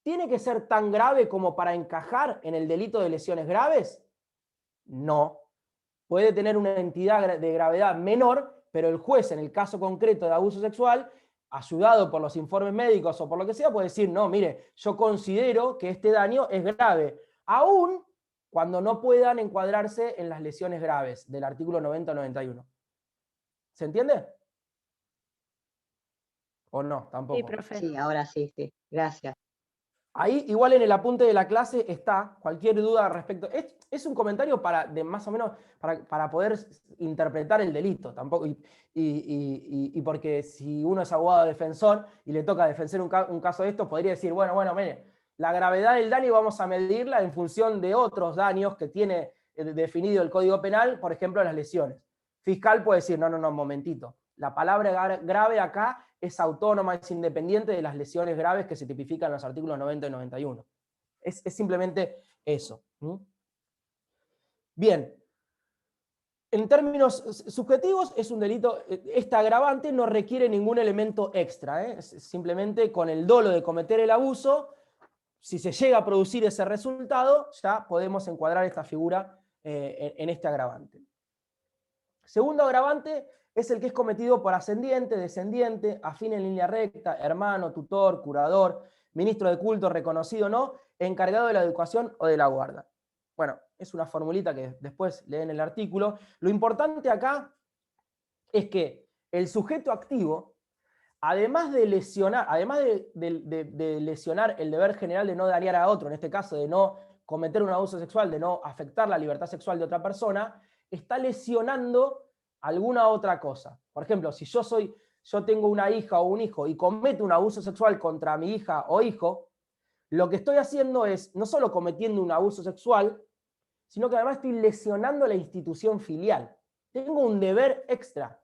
S1: ¿Tiene que ser tan grave como para encajar en el delito de lesiones graves? No. Puede tener una entidad de gravedad menor, pero el juez, en el caso concreto de abuso sexual, ayudado por los informes médicos o por lo que sea, puede decir, no, mire, yo considero que este daño es grave, aún cuando no puedan encuadrarse en las lesiones graves del artículo 90 o 91. ¿Se entiende? ¿O no? Tampoco.
S3: Sí, profe. Sí, ahora sí, sí. Gracias.
S1: Ahí, igual en el apunte de la clase está, cualquier duda al respecto. Es un comentario más o menos para poder interpretar el delito. Tampoco, y porque si uno es abogado defensor y le toca defender un caso de esto, podría decir, bueno, mire, la gravedad del daño vamos a medirla en función de otros daños que tiene definido el Código Penal, por ejemplo, las lesiones. Fiscal puede decir, no, momentito. La palabra grave acá es autónoma, es independiente de las lesiones graves que se tipifican en los artículos 90 y 91. Es simplemente eso. Bien. En términos subjetivos, es un delito. Esta agravante no requiere ningún elemento extra. Simplemente con el dolo de cometer el abuso, si se llega a producir ese resultado, ya podemos encuadrar esta figura en este agravante. Segundo agravante es el que es cometido por ascendiente, descendiente, afín en línea recta, hermano, tutor, curador, ministro de culto reconocido o no, encargado de la educación o de la guarda. Bueno, es una formulita que después leen el artículo. Lo importante acá es que el sujeto activo, además de lesionar, de lesionar el deber general de no dañar a otro, en este caso de no cometer un abuso sexual, de no afectar la libertad sexual de otra persona, está lesionando alguna otra cosa. Por ejemplo, si yo tengo una hija o un hijo y cometo un abuso sexual contra mi hija o hijo, lo que estoy haciendo es no solo cometiendo un abuso sexual, sino que además estoy lesionando la institución filial. Tengo un deber extra.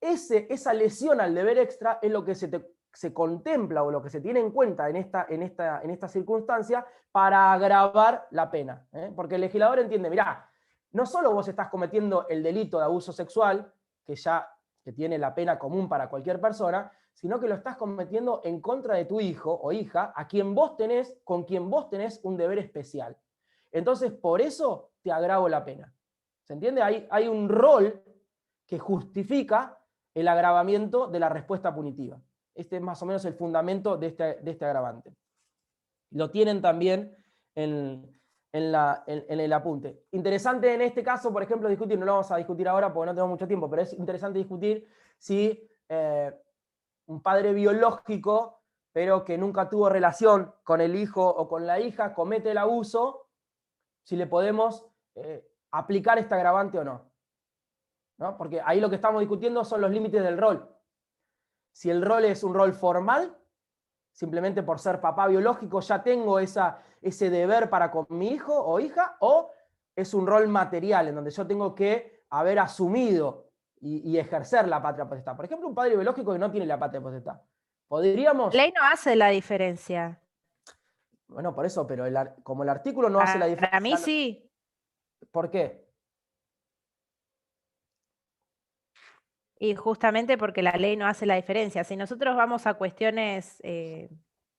S1: Esa lesión al deber extra es lo que se contempla o lo que se tiene en cuenta en esta circunstancia para agravar la pena. Porque el legislador entiende, mirá, no solo vos estás cometiendo el delito de abuso sexual, que tiene la pena común para cualquier persona, sino que lo estás cometiendo en contra de tu hijo o hija, con quien vos tenés un deber especial. Entonces, por eso te agravo la pena. ¿Se entiende? Hay un rol que justifica el agravamiento de la respuesta punitiva. Este es más o menos el fundamento de este agravante. Lo tienen también en el apunte. Interesante en este caso, por ejemplo, discutir, no lo vamos a discutir ahora porque no tenemos mucho tiempo, pero es interesante discutir si un padre biológico, pero que nunca tuvo relación con el hijo o con la hija, comete el abuso, si le podemos aplicar este agravante o no. ¿No? Porque ahí lo que estamos discutiendo son los límites del rol. Si el rol es un rol formal, simplemente por ser papá biológico ya tengo ese deber para con mi hijo o hija, o es un rol material en donde yo tengo que haber asumido y ejercer la patria potestad. Por ejemplo, un padre biológico que no tiene la patria potestad. ¿Podríamos?
S4: La ley no hace la diferencia.
S1: Bueno, por eso, pero como el artículo no hace la diferencia...
S4: Para mí sí.
S1: ¿Por qué?
S4: Y justamente porque la ley no hace la diferencia. Si nosotros vamos a cuestiones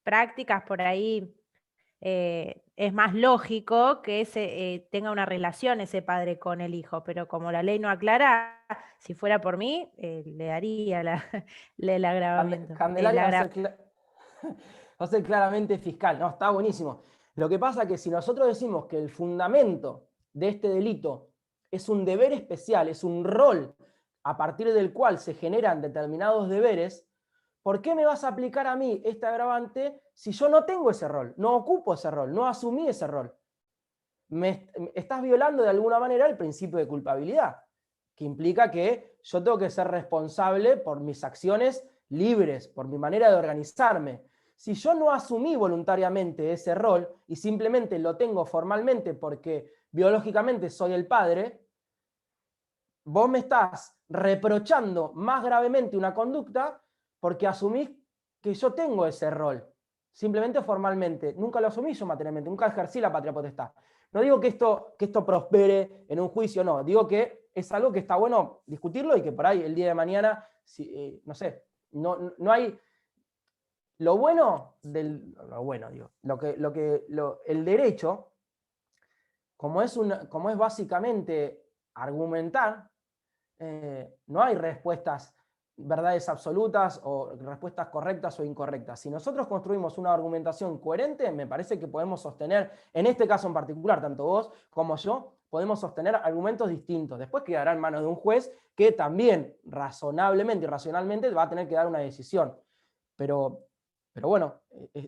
S4: prácticas, por ahí es más lógico que tenga una relación ese padre con el hijo, pero como la ley no aclara, si fuera por mí, le daría el agravamiento.
S1: Candelaria va a ser claramente fiscal. No, está buenísimo. Lo que pasa es que si nosotros decimos que el fundamento de este delito es un deber especial, es un rol a partir del cual se generan determinados deberes, ¿por qué me vas a aplicar a mí este agravante si yo no tengo ese rol, no ocupo ese rol, no asumí ese rol? Me estás violando de alguna manera el principio de culpabilidad, que implica que yo tengo que ser responsable por mis acciones libres, por mi manera de organizarme. Si yo no asumí voluntariamente ese rol y simplemente lo tengo formalmente porque biológicamente soy el padre, vos me estás reprochando más gravemente una conducta porque asumís que yo tengo ese rol, simplemente formalmente. Nunca lo asumí yo materialmente, nunca ejercí la patria potestad. No digo que esto prospere en un juicio, no. Digo que es algo que está bueno discutirlo y que por ahí el día de mañana, no sé, no hay... Lo bueno, el derecho, como es básicamente argumentar, no hay respuestas, verdades absolutas o respuestas correctas o incorrectas. Si nosotros construimos una argumentación coherente, me parece que podemos sostener, en este caso en particular, tanto vos como yo, podemos sostener argumentos distintos. Después quedará en manos de un juez que también razonablemente y racionalmente va a tener que dar una decisión. Pero Pero bueno,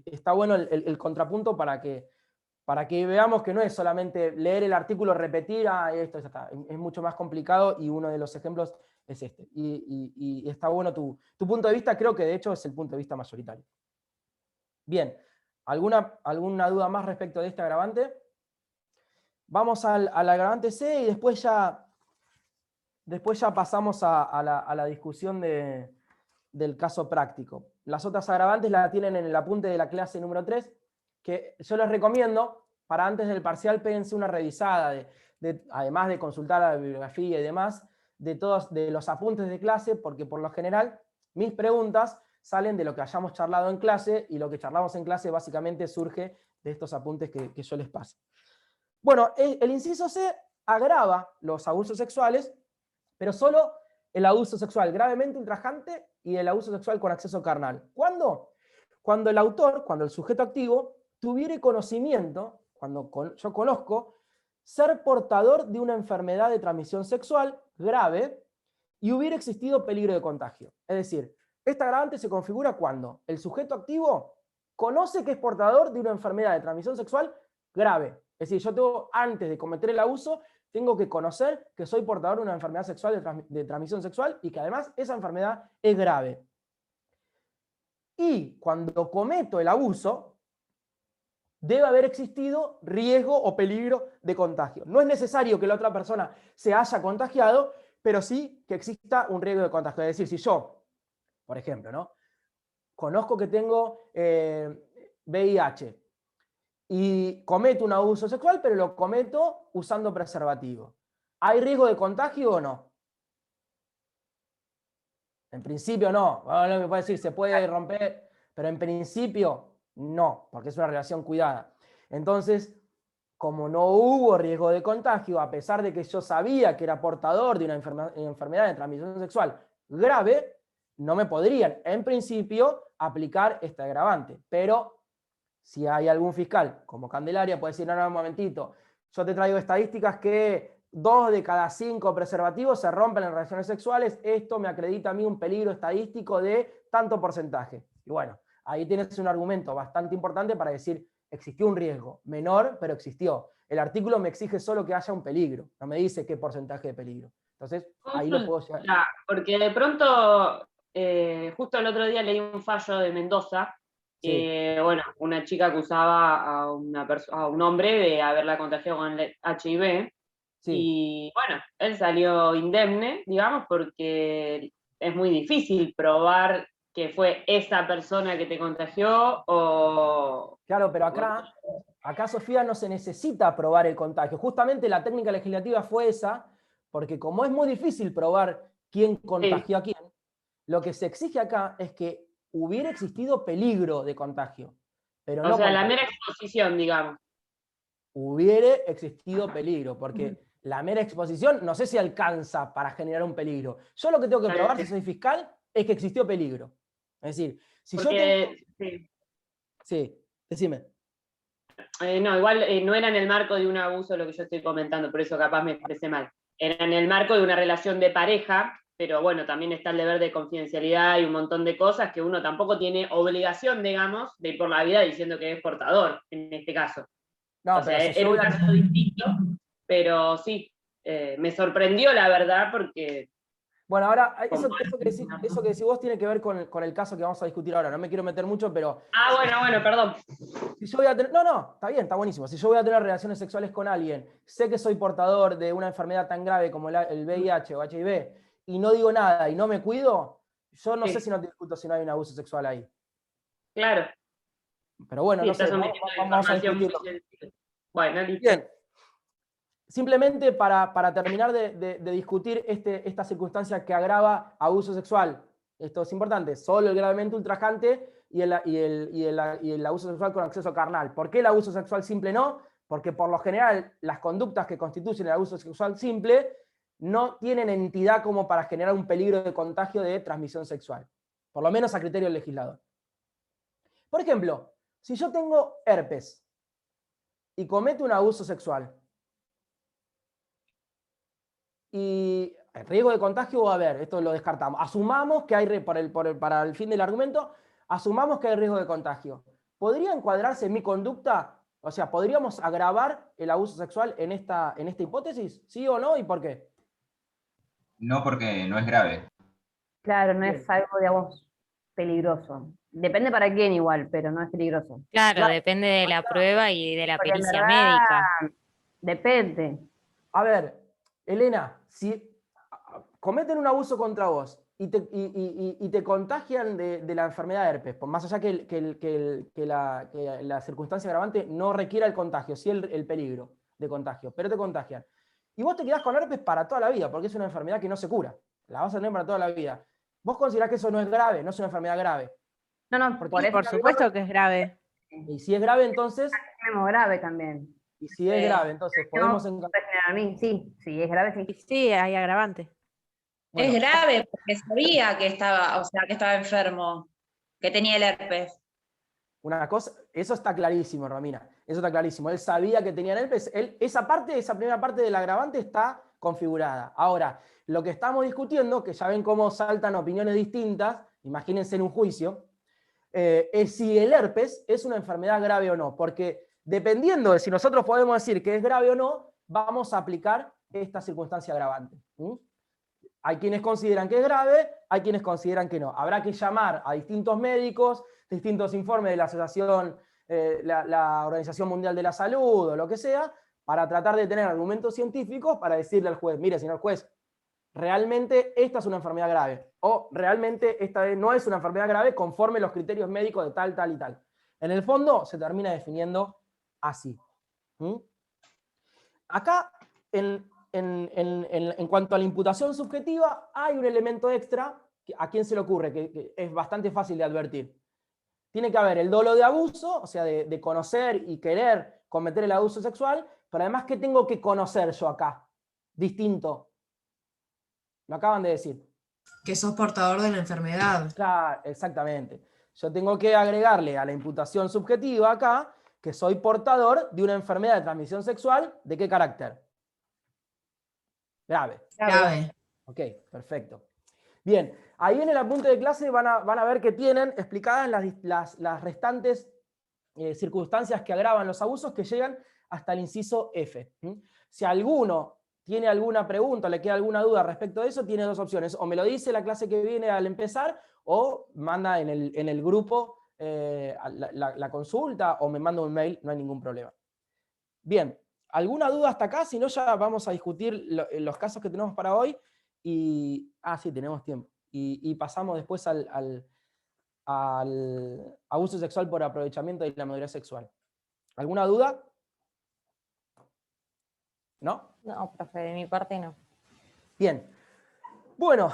S1: está bueno el contrapunto para que veamos que no es solamente leer el artículo, repetir, esto ya está. Es mucho más complicado y uno de los ejemplos es este. Y está bueno tu punto de vista, creo que de hecho es el punto de vista mayoritario. Bien, ¿alguna duda más respecto de este agravante? Vamos al agravante C y después ya pasamos a la discusión del caso práctico. Las otras agravantes las tienen en el apunte de la clase número 3, que yo les recomiendo, para antes del parcial, péguense una revisada, además de consultar la bibliografía y demás, de los apuntes de clase, porque por lo general mis preguntas salen de lo que hayamos charlado en clase, y lo que charlamos en clase básicamente surge de estos apuntes que yo les paso. Bueno, el inciso C agrava los abusos sexuales, pero solo el abuso sexual gravemente ultrajante y el abuso sexual con acceso carnal. ¿Cuándo? Cuando el autor, cuando el sujeto activo, tuviere conocimiento, cuando yo conozco, ser portador de una enfermedad de transmisión sexual grave y hubiera existido peligro de contagio. Es decir, este agravante se configura cuando el sujeto activo conoce que es portador de una enfermedad de transmisión sexual grave. Es decir, yo antes de cometer el abuso, tengo que conocer que soy portador de una enfermedad sexual de transmisión sexual y que además esa enfermedad es grave. Y cuando cometo el abuso, debe haber existido riesgo o peligro de contagio. No es necesario que la otra persona se haya contagiado, pero sí que exista un riesgo de contagio. Es decir, si yo, por ejemplo, ¿no?, conozco que tengo VIH y cometo un abuso sexual, pero lo cometo usando preservativo, ¿hay riesgo de contagio o no? En principio no. Bueno, me puede decir, se puede romper, pero en principio no, porque es una relación cuidada. Entonces, como no hubo riesgo de contagio, a pesar de que yo sabía que era portador de una enfermedad de transmisión sexual grave, no me podrían, en principio, aplicar este agravante. Pero si hay algún fiscal, como Candelaria, puede decir, no, un momentito, yo te traigo estadísticas que 2 de cada 5 preservativos se rompen en relaciones sexuales, esto me acredita a mí un peligro estadístico de tanto porcentaje. Y bueno, ahí tienes un argumento bastante importante para decir, existió un riesgo, menor, pero existió. El artículo me exige solo que haya un peligro, no me dice qué porcentaje de peligro. Entonces, ahí lo puedo llevar.
S14: Porque de pronto, justo el otro día leí un fallo de Mendoza, bueno, una chica acusaba a un hombre de haberla contagiado con el HIV, y bueno, él salió indemne, digamos, porque es muy difícil probar que fue esa persona que te contagió o...
S1: Claro, pero acá, Sofía, no se necesita probar el contagio. Justamente la técnica legislativa fue esa, porque como es muy difícil probar quién contagió a quién, lo que se exige acá es que hubiera existido peligro de contagio. Pero no
S14: la mera exposición, digamos.
S1: Hubiera existido peligro, porque la mera exposición no sé si alcanza para generar un peligro. Yo lo que tengo que probar, si soy fiscal, es que existió peligro. Es decir, si yo tengo... Sí, decime.
S14: No, igual no era en el marco de un abuso lo que yo estoy comentando, por eso capaz me expresé mal. Era en el marco de una relación de pareja, pero bueno, también está el deber de confidencialidad y un montón de cosas que uno tampoco tiene obligación, digamos, de ir por la vida diciendo que es portador, en este caso.
S1: No,
S14: o sea, era un caso distinto, pero sí, me sorprendió la verdad porque...
S1: Bueno, ahora, eso que decís vos tiene que ver con el caso que vamos a discutir ahora. No me quiero meter mucho, pero...
S14: bueno, perdón.
S1: Si yo voy a tener, no, está bien, está buenísimo. Si yo voy a tener relaciones sexuales con alguien, sé que soy portador de una enfermedad tan grave como el VIH o HIV, y no digo nada y no me cuido, yo no sé si no te discuto si no hay un abuso sexual ahí.
S14: Claro.
S1: Pero bueno, no sé, vamos a discutirlo.
S14: Bueno, listo.
S1: Bien. Simplemente para terminar de discutir esta circunstancia que agrava abuso sexual, esto es importante, solo el gravemente ultrajante y el abuso sexual con acceso carnal. ¿Por qué el abuso sexual simple no? Porque por lo general las conductas que constituyen el abuso sexual simple no tienen entidad como para generar un peligro de contagio de transmisión sexual, por lo menos a criterio del legislador. Por ejemplo, si yo tengo herpes y cometo un abuso sexual, y el riesgo de contagio va a haber, esto lo descartamos. Asumamos que hay, para el fin del argumento, asumamos que hay riesgo de contagio. ¿Podría encuadrarse mi conducta? O sea, ¿podríamos agravar el abuso sexual en esta hipótesis? ¿Sí o no? ¿Y por qué?
S5: No, porque no es grave.
S10: Claro, no
S1: Bien.
S10: es algo, digamos, peligroso. Depende para quién igual, pero no es peligroso.
S15: Claro, depende de la prueba y de la
S10: Porque en
S15: pericia
S10: verdad,
S15: médica.
S10: depende.
S1: A ver, Elena, si cometen un abuso contra vos y te contagian de la enfermedad de herpes, por más allá que la circunstancia agravante no requiera el contagio, sí el peligro de contagio, pero te contagian. Y vos te quedás con herpes para toda la vida, porque es una enfermedad que no se cura. La vas a tener para toda la vida. ¿Vos considerás que eso no es grave? No es una enfermedad grave.
S10: No, por eso
S4: Por supuesto que es grave.
S1: Y si es grave, entonces...
S10: es muy grave también.
S1: Y si es grave, entonces podemos...
S10: A mí, sí, es grave, sí.
S4: Sí, hay agravante.
S1: Bueno.
S12: Es grave porque sabía que estaba, o sea, que estaba enfermo, que tenía el herpes.
S1: Una cosa, eso está clarísimo, Romina. Eso está clarísimo. Él sabía que tenía herpes. Esa primera parte del agravante está configurada. Ahora, lo que estamos discutiendo, que ya ven cómo saltan opiniones distintas, imagínense en un juicio, es si el herpes es una enfermedad grave o no. Porque dependiendo de si nosotros podemos decir que es grave o no, vamos a aplicar esta circunstancia agravante. Hay quienes consideran que es grave, hay quienes consideran que no. Habrá que llamar a distintos médicos, distintos informes de la asociación, la Organización Mundial de la Salud o lo que sea, para tratar de tener argumentos científicos para decirle al juez, mire, señor juez, realmente esta es una enfermedad grave, o realmente esta no es una enfermedad grave conforme los criterios médicos de tal, tal y tal. En el fondo se termina definiendo así. Acá, en cuanto a la imputación subjetiva, hay un elemento extra, ¿a quién se le ocurre? Que es bastante fácil de advertir. Tiene que haber el dolo de abuso, o sea, de conocer y querer cometer el abuso sexual, pero además, ¿qué tengo que conocer yo acá? Distinto. Lo acaban de decir.
S6: Que sos portador de la enfermedad.
S1: Claro, exactamente. Yo tengo que agregarle a la imputación subjetiva acá que soy portador de una enfermedad de transmisión sexual, ¿de qué carácter? Grave.
S6: Grave.
S1: Ok, perfecto. Bien, ahí en el apunte de clase van a ver que tienen explicadas las restantes circunstancias que agravan los abusos que llegan hasta el inciso F. Si alguno tiene alguna pregunta, le queda alguna duda respecto de eso, tiene dos opciones. O me lo dice la clase que viene al empezar, o manda en el grupo la consulta, o me manda un mail, no hay ningún problema. Bien, ¿alguna duda hasta acá? Si no, ya vamos a discutir los casos que tenemos para hoy. Sí, tenemos tiempo. Y pasamos después al abuso sexual por aprovechamiento y la madurez sexual. ¿Alguna duda? ¿No?
S15: No, profe, de mi parte no.
S1: Bien. Bueno,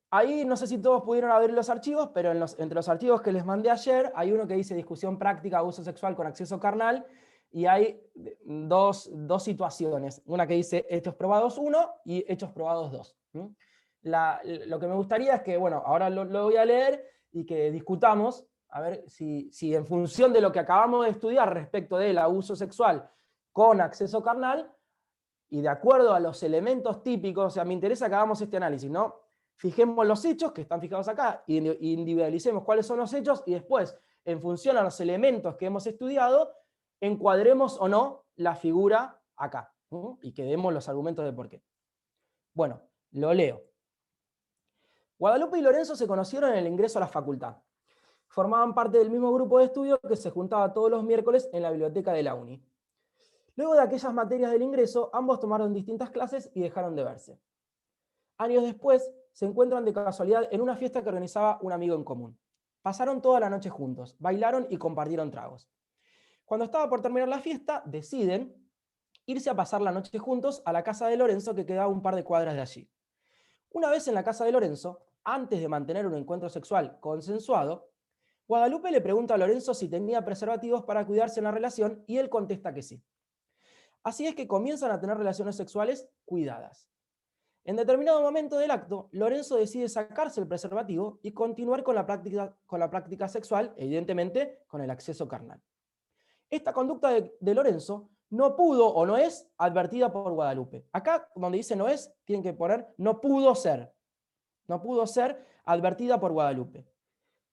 S1: ahí no sé si todos pudieron abrir los archivos, pero entre los archivos que les mandé ayer, hay uno que dice discusión práctica, abuso sexual con acceso carnal, y hay dos situaciones. Una que dice hechos probados 1 y hechos probados 2. Lo que me gustaría es que, bueno, ahora lo voy a leer y que discutamos, a ver si en función de lo que acabamos de estudiar respecto del abuso sexual con acceso carnal, y de acuerdo a los elementos típicos, o sea, me interesa que hagamos este análisis, ¿no? Fijemos los hechos que están fijados acá, individualicemos cuáles son los hechos, y después, en función a los elementos que hemos estudiado, encuadremos o no la figura acá, y que demos los argumentos de por qué. Bueno, lo leo. Guadalupe y Lorenzo se conocieron en el ingreso a la facultad. Formaban parte del mismo grupo de estudio que se juntaba todos los miércoles en la biblioteca de la uni. Luego de aquellas materias del ingreso, ambos tomaron distintas clases y dejaron de verse. Años después, se encuentran de casualidad en una fiesta que organizaba un amigo en común. Pasaron toda la noche juntos, bailaron y compartieron tragos. Cuando estaba por terminar la fiesta, deciden irse a pasar la noche juntos a la casa de Lorenzo, que quedaba un par de cuadras de allí. Una vez en la casa de Lorenzo, antes de mantener un encuentro sexual consensuado, Guadalupe le pregunta a Lorenzo si tenía preservativos para cuidarse en la relación, y él contesta que sí. Así es que comienzan a tener relaciones sexuales cuidadas. En determinado momento del acto, Lorenzo decide sacarse el preservativo y continuar con la práctica sexual, evidentemente con el acceso carnal. Esta conducta de Lorenzo no pudo o no es advertida por Guadalupe. Acá, donde dice no es, tienen que poner no pudo ser. No pudo ser advertida por Guadalupe.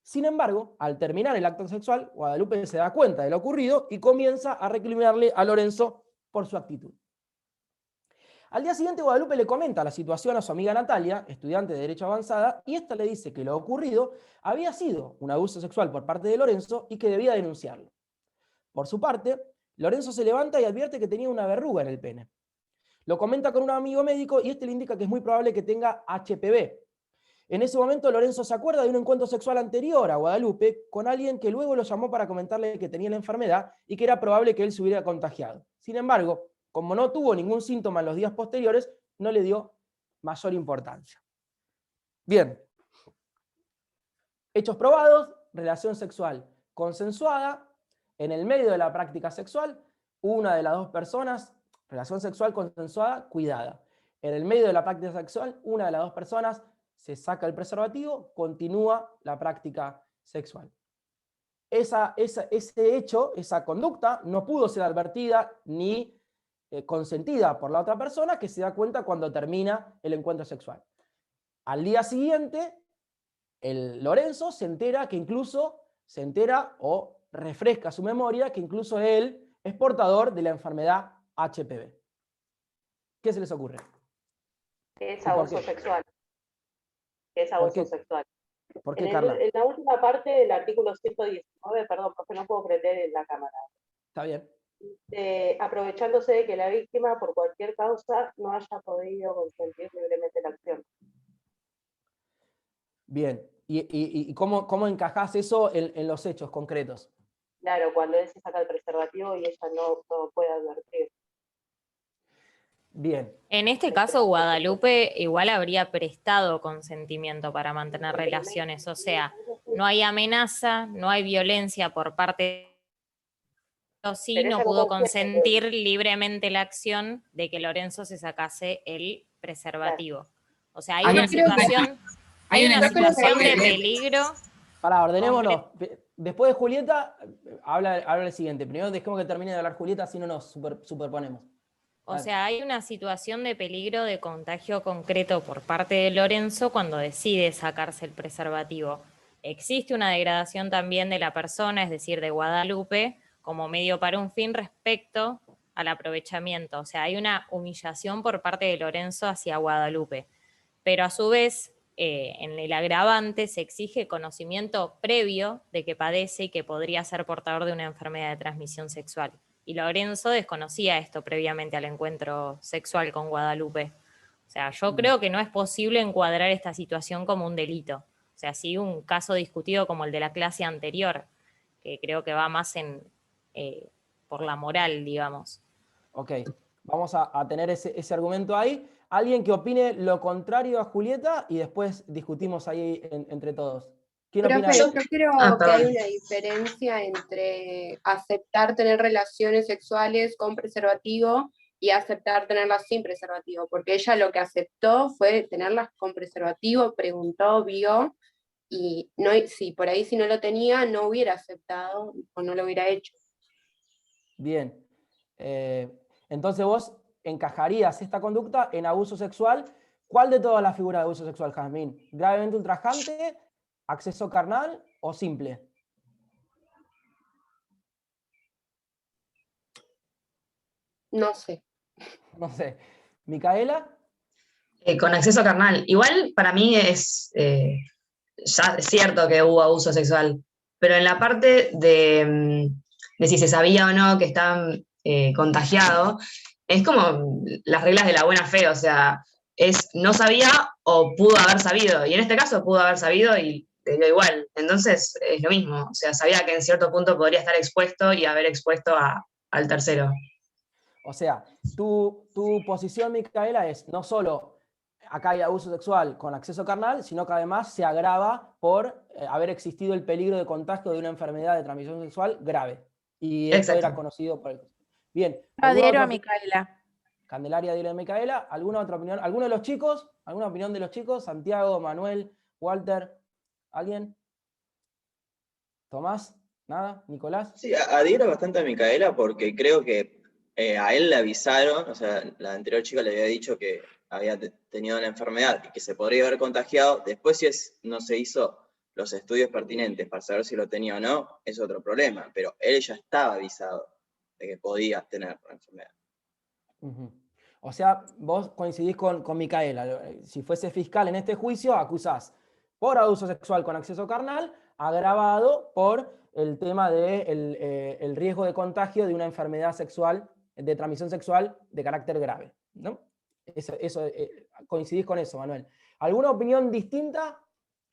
S1: Sin embargo, al terminar el acto sexual, Guadalupe se da cuenta de lo ocurrido y comienza a recriminarle a Lorenzo por su actitud. Al día siguiente, Guadalupe le comenta la situación a su amiga Natalia, estudiante de Derecho Avanzada, y esta le dice que lo ocurrido había sido un abuso sexual por parte de Lorenzo y que debía denunciarlo. Por su parte, Lorenzo se levanta y advierte que tenía una verruga en el pene. Lo comenta con un amigo médico y este le indica que es muy probable que tenga HPV. En ese momento, Lorenzo se acuerda de un encuentro sexual anterior a Guadalupe con alguien que luego lo llamó para comentarle que tenía la enfermedad y que era probable que él se hubiera contagiado. Sin embargo, como no tuvo ningún síntoma en los días posteriores, no le dio mayor importancia. Bien. Hechos probados, relación sexual consensuada, en el medio de la práctica sexual, una de las dos personas, relación sexual consensuada, cuidada. En el medio de la práctica sexual, una de las dos personas se saca el preservativo, continúa la práctica sexual. Ese hecho, esa conducta, no pudo ser advertida ni consentida por la otra persona, que se da cuenta cuando termina el encuentro sexual. Al día siguiente, el Lorenzo se entera o refresca su memoria que incluso él es portador de la enfermedad HPV. ¿Qué se les ocurre?
S16: Es abuso sexual. Es abuso sexual.
S1: ¿Por qué, Carla?
S16: En la última parte del artículo 119, perdón, porque no puedo prender en la cámara.
S1: Está bien.
S16: Aprovechándose de que la víctima, por cualquier causa, no haya podido consentir libremente la acción.
S1: Bien. ¿Y cómo encajás eso en los hechos concretos?
S16: Claro, cuando él se saca el preservativo y ella no puede advertir.
S1: Bien.
S15: En este caso, Guadalupe igual habría prestado consentimiento para mantener relaciones. O sea, no hay amenaza, no hay violencia por parte, pero sí no pudo consentir libremente la acción de que Lorenzo se sacase el preservativo. O sea, hay una situación de peligro.
S1: Pará, ordenémonos. Después de Julieta, habla el siguiente. Primero dejemos que termine de hablar Julieta, si no nos superponemos.
S15: O sea, hay una situación de peligro de contagio concreto por parte de Lorenzo cuando decide sacarse el preservativo. Existe una degradación también de la persona, es decir, de Guadalupe, como medio para un fin respecto al aprovechamiento. O sea, hay una humillación por parte de Lorenzo hacia Guadalupe. Pero a su vez, en el agravante se exige conocimiento previo de que padece y que podría ser portador de una enfermedad de transmisión sexual. Y Lorenzo desconocía esto previamente al encuentro sexual con Guadalupe. O sea, yo creo que no es posible encuadrar esta situación como un delito. O sea, sí un caso discutido como el de la clase anterior, que creo que va más por la moral, digamos.
S1: Ok, vamos a tener ese argumento ahí. Alguien que opine lo contrario a Julieta y después discutimos ahí entre todos.
S17: Pero yo creo que hay una diferencia entre aceptar tener relaciones sexuales con preservativo y aceptar tenerlas sin preservativo, porque ella lo que aceptó fue tenerlas con preservativo, preguntó, vio, y no, si no lo tenía, no hubiera aceptado o no lo hubiera hecho.
S1: Bien. Entonces vos encajarías esta conducta en abuso sexual. ¿Cuál de todas las figuras de abuso sexual, Jazmín? ¿Gravemente ultrajante, acceso carnal o simple?
S17: No sé.
S1: No sé. ¿Micaela?
S13: Con acceso carnal. Igual para mí es ya es cierto que hubo abuso sexual, pero en la parte de si se sabía o no que estaban contagiados, es como las reglas de la buena fe, o sea, es no sabía o pudo haber sabido, y en este caso pudo haber sabido y le dio igual, entonces es lo mismo, o sea, sabía que en cierto punto podría estar expuesto y haber expuesto al tercero.
S1: O sea, tu posición, Micaela, es no solo acá hay abuso sexual con acceso carnal, sino que además se agrava por haber existido el peligro de contagio de una enfermedad de transmisión sexual grave. Y esto era conocido por el... Bien.
S4: Adhiero a Micaela.
S1: Candelaria adhiere a Micaela. ¿Alguna otra opinión? ¿Alguno de los chicos? ¿Alguna opinión de los chicos? Santiago, Manuel, Walter, ¿alguien? ¿Tomás? ¿Nada? ¿Nicolás?
S18: Sí, adhiero bastante a Micaela porque creo que a él le avisaron, o sea, la anterior chica le había dicho que había tenido la enfermedad y que se podría haber contagiado. Después, si no se hizo los estudios pertinentes para saber si lo tenía o no, es otro problema, pero él ya estaba avisado de que podía tener la enfermedad.
S1: O sea, vos coincidís con Micaela. Si fuese fiscal en este juicio, acusás por abuso sexual con acceso carnal, agravado por el tema del el riesgo de contagio de una enfermedad sexual, de transmisión sexual de carácter grave, ¿no? Coincidís con eso, Manuel. ¿Alguna opinión distinta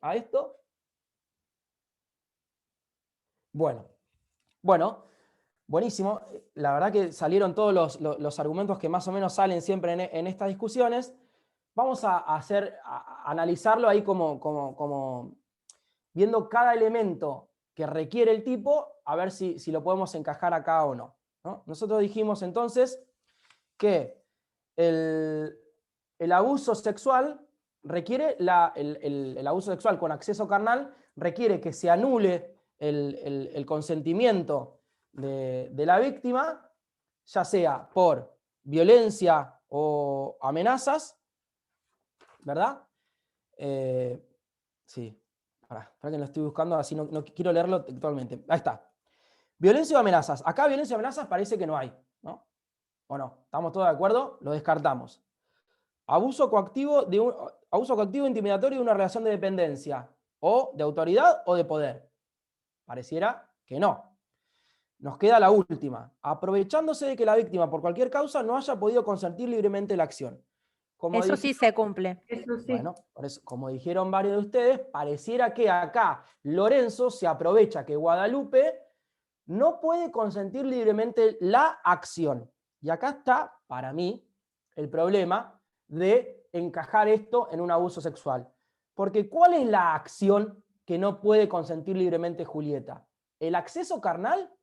S1: a esto? Bueno, buenísimo. La verdad que salieron todos los argumentos que más o menos salen siempre en estas discusiones. Vamos a analizarlo ahí como viendo cada elemento que requiere el tipo, a ver si lo podemos encajar acá o no, ¿no? Nosotros dijimos entonces que el abuso sexual requiere, el abuso sexual con acceso carnal requiere que se anule el consentimiento de la víctima, ya sea por violencia o amenazas, ¿verdad? Sí, para que lo estoy buscando, así no quiero leerlo textualmente. Ahí está. Violencia o amenazas. Acá violencia o amenazas parece que no hay, ¿no? ¿O no? ¿Estamos todos de acuerdo? Lo descartamos. Abuso coactivo intimidatorio de una relación de dependencia, o de autoridad o de poder. Pareciera que no. Nos queda la última. Aprovechándose de que la víctima, por cualquier causa, no haya podido consentir libremente la acción.
S4: Eso sí se cumple.
S10: Eso sí.
S1: Bueno, por eso, como dijeron varios de ustedes, pareciera que acá Lorenzo se aprovecha que Guadalupe no puede consentir libremente la acción. Y acá está, para mí, el problema de encajar esto en un abuso sexual. Porque ¿cuál es la acción que no puede consentir libremente Julieta? ¿El acceso carnal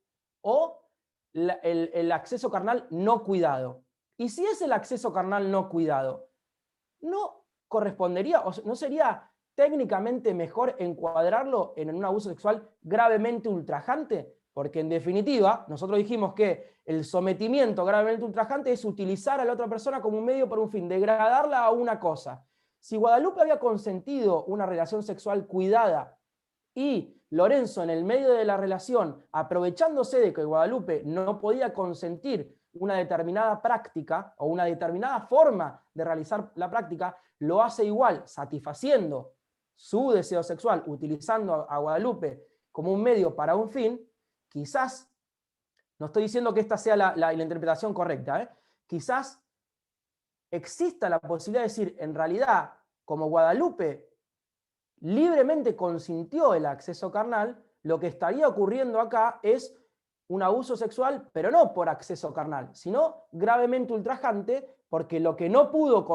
S1: o el acceso carnal no cuidado? Y si es el acceso carnal no cuidado, ¿no correspondería, o no sería técnicamente mejor encuadrarlo en un abuso sexual gravemente ultrajante? Porque en definitiva, nosotros dijimos que el sometimiento gravemente ultrajante es utilizar a la otra persona como un medio para un fin, degradarla a una cosa. Si Guadalupe había consentido una relación sexual cuidada y Lorenzo en el medio de la relación, aprovechándose de que Guadalupe no podía consentir una determinada práctica o una determinada forma de realizar la práctica, lo hace igual, satisfaciendo su deseo sexual, utilizando a Guadalupe como un medio para un fin. Quizás, no estoy diciendo que esta sea la interpretación correcta, quizás exista la posibilidad de decir, en realidad, como Guadalupe libremente consintió el acceso carnal, lo que estaría ocurriendo acá es un abuso sexual, pero no por acceso carnal, sino gravemente ultrajante, porque lo que no pudo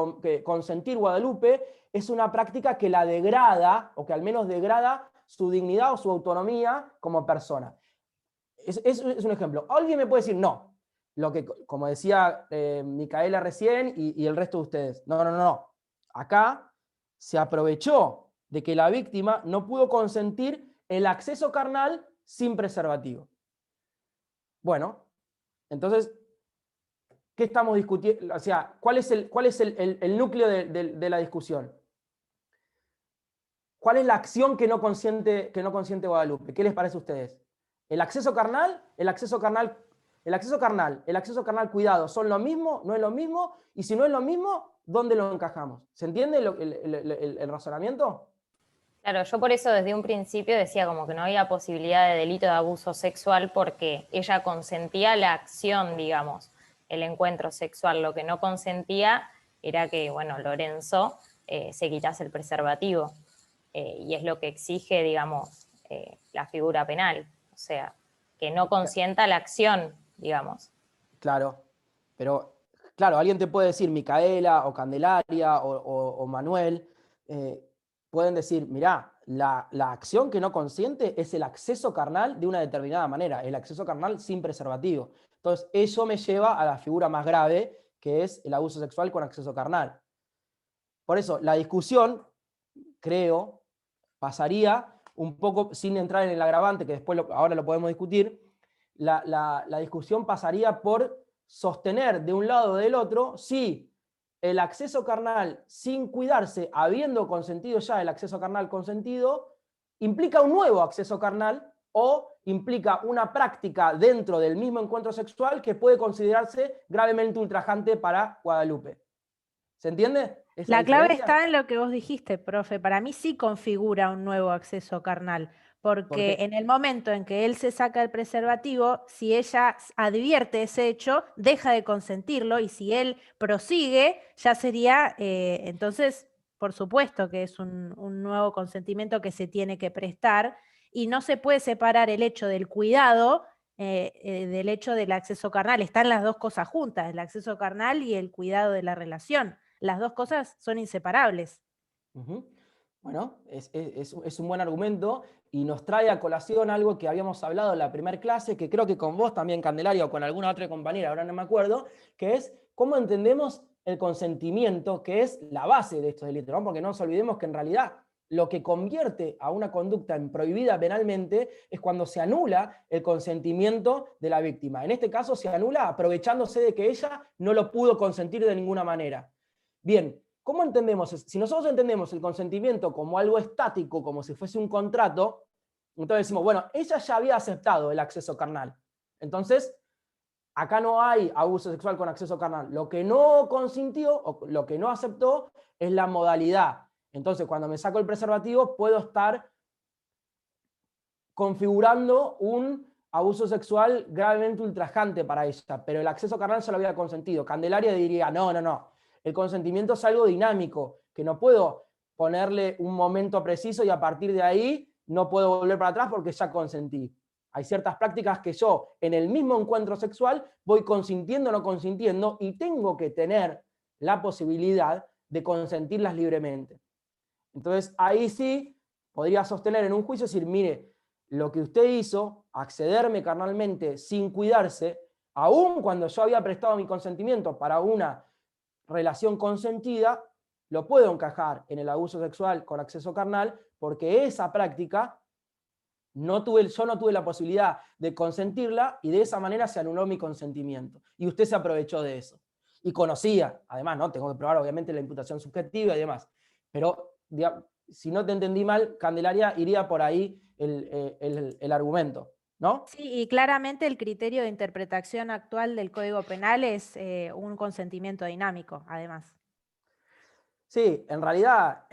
S1: consentir Guadalupe es una práctica que la degrada, o que al menos degrada su dignidad o su autonomía como persona. Es un ejemplo. Alguien me puede decir, no, lo que, como decía Micaela recién y el resto de ustedes, no. Acá se aprovechó de que la víctima no pudo consentir el acceso carnal sin preservativo. Bueno, entonces, ¿qué estamos discutiendo? O sea, ¿cuál es el núcleo de la discusión? ¿Cuál es la acción que no consiente Guadalupe? ¿Qué les parece a ustedes? ¿El acceso carnal? ¿El acceso carnal cuidado son lo mismo? ¿No es lo mismo? Y si no es lo mismo, ¿dónde lo encajamos? ¿Se entiende el razonamiento?
S15: Claro, yo por eso desde un principio decía como que no había posibilidad de delito de abuso sexual porque ella consentía la acción, digamos, el encuentro sexual. Lo que no consentía era que, bueno, Lorenzo se quitase el preservativo. Y es lo que exige, digamos, la figura penal. O sea, que no consienta la acción, digamos.
S1: Claro, pero, claro, alguien te puede decir, Micaela o Candelaria o Manuel, pueden decir, mirá, la acción que no consiente es el acceso carnal de una determinada manera, el acceso carnal sin preservativo. Entonces, eso me lleva a la figura más grave, que es el abuso sexual con acceso carnal. Por eso, la discusión, creo, pasaría un poco, sin entrar en el agravante, que después ahora lo podemos discutir, la discusión pasaría por sostener de un lado o del otro si el acceso carnal sin cuidarse, habiendo consentido ya el acceso carnal consentido, implica un nuevo acceso carnal o implica una práctica dentro del mismo encuentro sexual que puede considerarse gravemente ultrajante para Guadalupe. ¿Se entiende?
S4: La clave está en lo que vos dijiste, profe. Para mí sí configura un nuevo acceso carnal, porque en el momento en que él se saca el preservativo, si ella advierte ese hecho, deja de consentirlo, y si él prosigue, ya sería, entonces, por supuesto que es un nuevo consentimiento que se tiene que prestar, y no se puede separar el hecho del cuidado del hecho del acceso carnal. Están las dos cosas juntas, el acceso carnal y el cuidado de la relación. Las dos cosas son inseparables.
S1: Bueno, es un buen argumento y nos trae a colación algo que habíamos hablado en la primera clase, que creo que con vos también, Candelaria, o con alguna otra compañera, ahora no me acuerdo, que es cómo entendemos el consentimiento, que es la base de estos delitos, ¿no? Porque no nos olvidemos que en realidad lo que convierte a una conducta en prohibida penalmente es cuando se anula el consentimiento de la víctima. En este caso se anula aprovechándose de que ella no lo pudo consentir de ninguna manera. Bien, ¿cómo entendemos eso? Si nosotros entendemos el consentimiento como algo estático, como si fuese un contrato, entonces decimos, bueno, ella ya había aceptado el acceso carnal. Entonces, acá no hay abuso sexual con acceso carnal. Lo que no consintió, o lo que no aceptó, es la modalidad. Entonces, cuando me saco el preservativo, puedo estar configurando un abuso sexual gravemente ultrajante para ella, pero el acceso carnal se lo había consentido. Candelaria diría, no. El consentimiento es algo dinámico, que no puedo ponerle un momento preciso y a partir de ahí no puedo volver para atrás porque ya consentí. Hay ciertas prácticas que yo, en el mismo encuentro sexual, voy consintiendo o no consintiendo y tengo que tener la posibilidad de consentirlas libremente. Entonces, ahí sí podría sostener en un juicio, decir, mire, lo que usted hizo, accederme carnalmente sin cuidarse, aun cuando yo había prestado mi consentimiento para una relación consentida, lo puedo encajar en el abuso sexual con acceso carnal, porque esa práctica yo no tuve la posibilidad de consentirla y de esa manera se anuló mi consentimiento. Y usted se aprovechó de eso. Y conocía, además, ¿no? Tengo que probar obviamente la imputación subjetiva y demás. Pero si no te entendí mal, Candelaria, iría por ahí el argumento, ¿no?
S4: Sí, y claramente el criterio de interpretación actual del Código Penal es un consentimiento dinámico, además.
S1: Sí, en realidad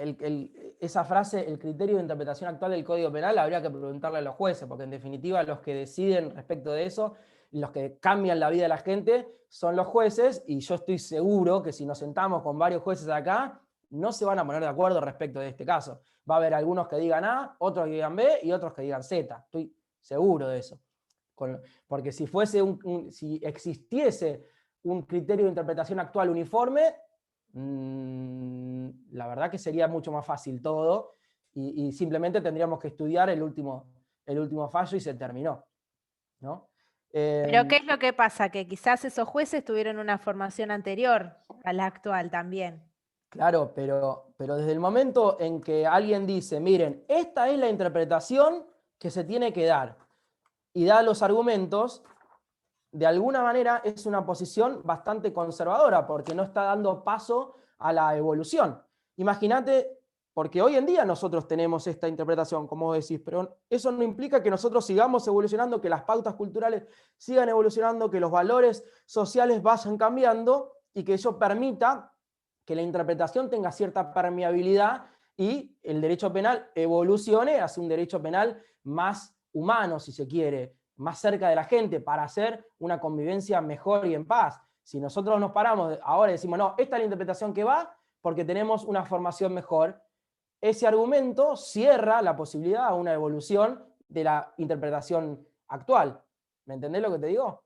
S1: esa frase, el criterio de interpretación actual del Código Penal, habría que preguntarle a los jueces, porque en definitiva los que deciden respecto de eso, los que cambian la vida de la gente, son los jueces, y yo estoy seguro que si nos sentamos con varios jueces acá, no se van a poner de acuerdo respecto de este caso. Va a haber algunos que digan A, otros que digan B y otros que digan Z. Estoy seguro de eso. Porque si existiese un criterio de interpretación actual uniforme, la verdad que sería mucho más fácil todo y simplemente tendríamos que estudiar el último fallo y se terminó, ¿no?
S4: Pero ¿qué es lo que pasa? Que quizás esos jueces tuvieron una formación anterior a la actual también.
S1: Claro, pero desde el momento en que alguien dice, miren, esta es la interpretación que se tiene que dar, y da los argumentos, de alguna manera es una posición bastante conservadora, porque no está dando paso a la evolución. Imagínate, porque hoy en día nosotros tenemos esta interpretación, como vos decís, pero eso no implica que nosotros sigamos evolucionando, que las pautas culturales sigan evolucionando, que los valores sociales vayan cambiando, y que eso permita que la interpretación tenga cierta permeabilidad y el derecho penal evolucione hacia un derecho penal más humano, si se quiere, más cerca de la gente, para hacer una convivencia mejor y en paz. Si nosotros nos paramos ahora y decimos, no, esta es la interpretación que va, porque tenemos una formación mejor, ese argumento cierra la posibilidad a una evolución de la interpretación actual. ¿Me entendés lo que te digo?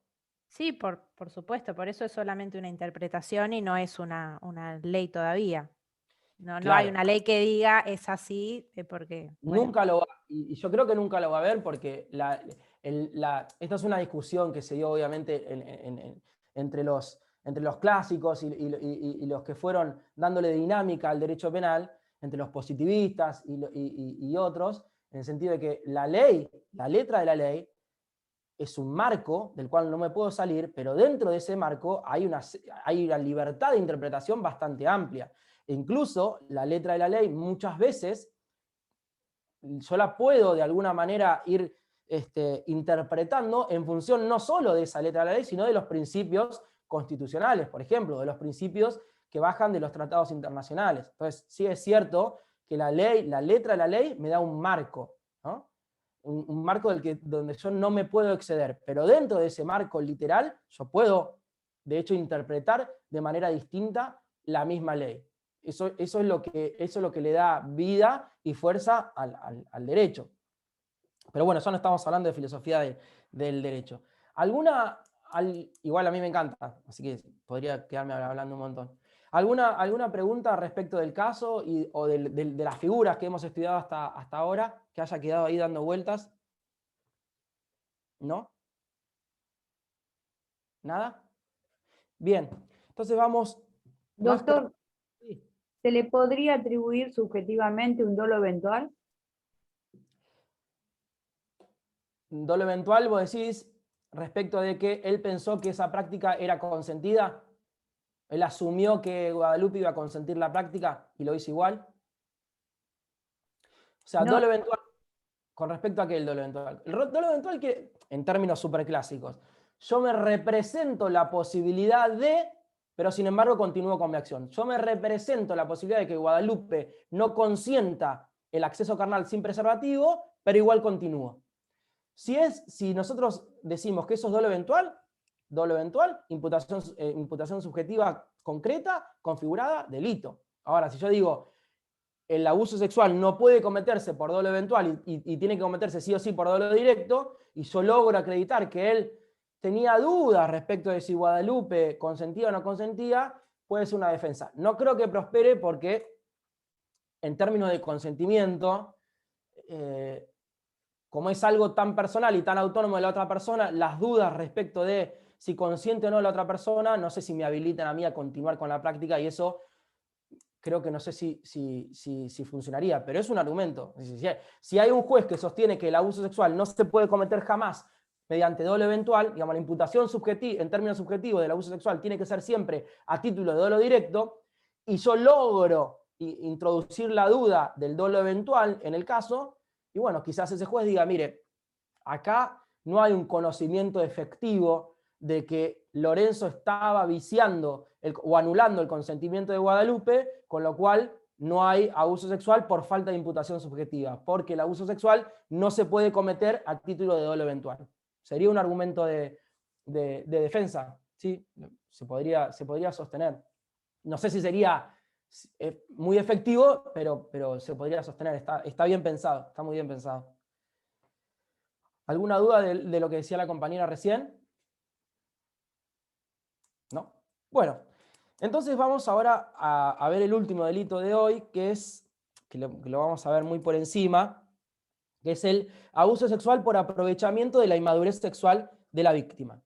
S4: Sí, por supuesto, por eso es solamente una interpretación y no es una ley todavía. No hay una ley que diga es así, porque... Bueno.
S1: Nunca lo va, y yo creo que nunca lo va a haber, porque esta es una discusión que se dio obviamente entre los clásicos y los que fueron dándole dinámica al derecho penal, entre los positivistas y otros, en el sentido de que la letra de la ley, es un marco del cual no me puedo salir, pero dentro de ese marco hay una libertad de interpretación bastante amplia. E incluso la letra de la ley muchas veces yo la puedo de alguna manera ir interpretando en función no solo de esa letra de la ley, sino de los principios constitucionales, por ejemplo, de los principios que bajan de los tratados internacionales. Entonces, sí es cierto que la letra de la ley me da un marco, ¿no? Un marco donde yo no me puedo exceder, pero dentro de ese marco literal yo puedo, de hecho, interpretar de manera distinta la misma ley. Eso es lo que le da vida y fuerza al derecho. Pero bueno, ya no estamos hablando de filosofía del derecho. Igual a mí me encanta, así que podría quedarme hablando un montón. ¿Alguna pregunta respecto del caso o de las figuras que hemos estudiado hasta ahora, que haya quedado ahí dando vueltas? ¿No? ¿Nada? Bien, entonces vamos...
S19: Doctor, ¿se le podría atribuir subjetivamente un dolo eventual?
S1: Un dolo eventual, vos decís, respecto de que él pensó que esa práctica era consentida. Él asumió que Guadalupe iba a consentir la práctica y lo hizo igual. O sea, no. Dolo eventual, con respecto a qué el dolo eventual. El dolo eventual que, en términos superclásicos, yo me represento la posibilidad de, pero sin embargo continúo con mi acción. Yo me represento la posibilidad de que Guadalupe no consienta el acceso carnal sin preservativo, pero igual continúo. Si nosotros decimos que eso es dolo eventual, imputación subjetiva concreta, configurada, delito. Ahora, si yo digo, el abuso sexual no puede cometerse por dolo eventual y tiene que cometerse sí o sí por dolo directo, y yo logro acreditar que él tenía dudas respecto de si Guadalupe consentía o no consentía, puede ser una defensa. No creo que prospere porque, en términos de consentimiento, como es algo tan personal y tan autónomo de la otra persona, las dudas respecto de si consiente o no la otra persona, no sé si me habilitan a mí a continuar con la práctica, y eso creo que no sé si funcionaría, pero es un argumento. Si hay un juez que sostiene que el abuso sexual no se puede cometer jamás mediante dolo eventual, digamos, la imputación subjetiva, en términos subjetivos del abuso sexual tiene que ser siempre a título de dolo directo, y yo logro introducir la duda del dolo eventual en el caso, y bueno, quizás ese juez diga, mire, acá no hay un conocimiento efectivo de que Lorenzo estaba viciando o anulando el consentimiento de Guadalupe, con lo cual no hay abuso sexual por falta de imputación subjetiva, porque el abuso sexual no se puede cometer a título de dolo eventual. Sería un argumento de defensa, ¿sí? Se podría sostener. No sé si sería muy efectivo, pero se podría sostener. Está bien pensado, está muy bien pensado. ¿Alguna duda de lo que decía la compañera recién? ¿No? Bueno, entonces vamos ahora a ver el último delito de hoy, que lo vamos a ver muy por encima, que es el abuso sexual por aprovechamiento de la inmadurez sexual de la víctima.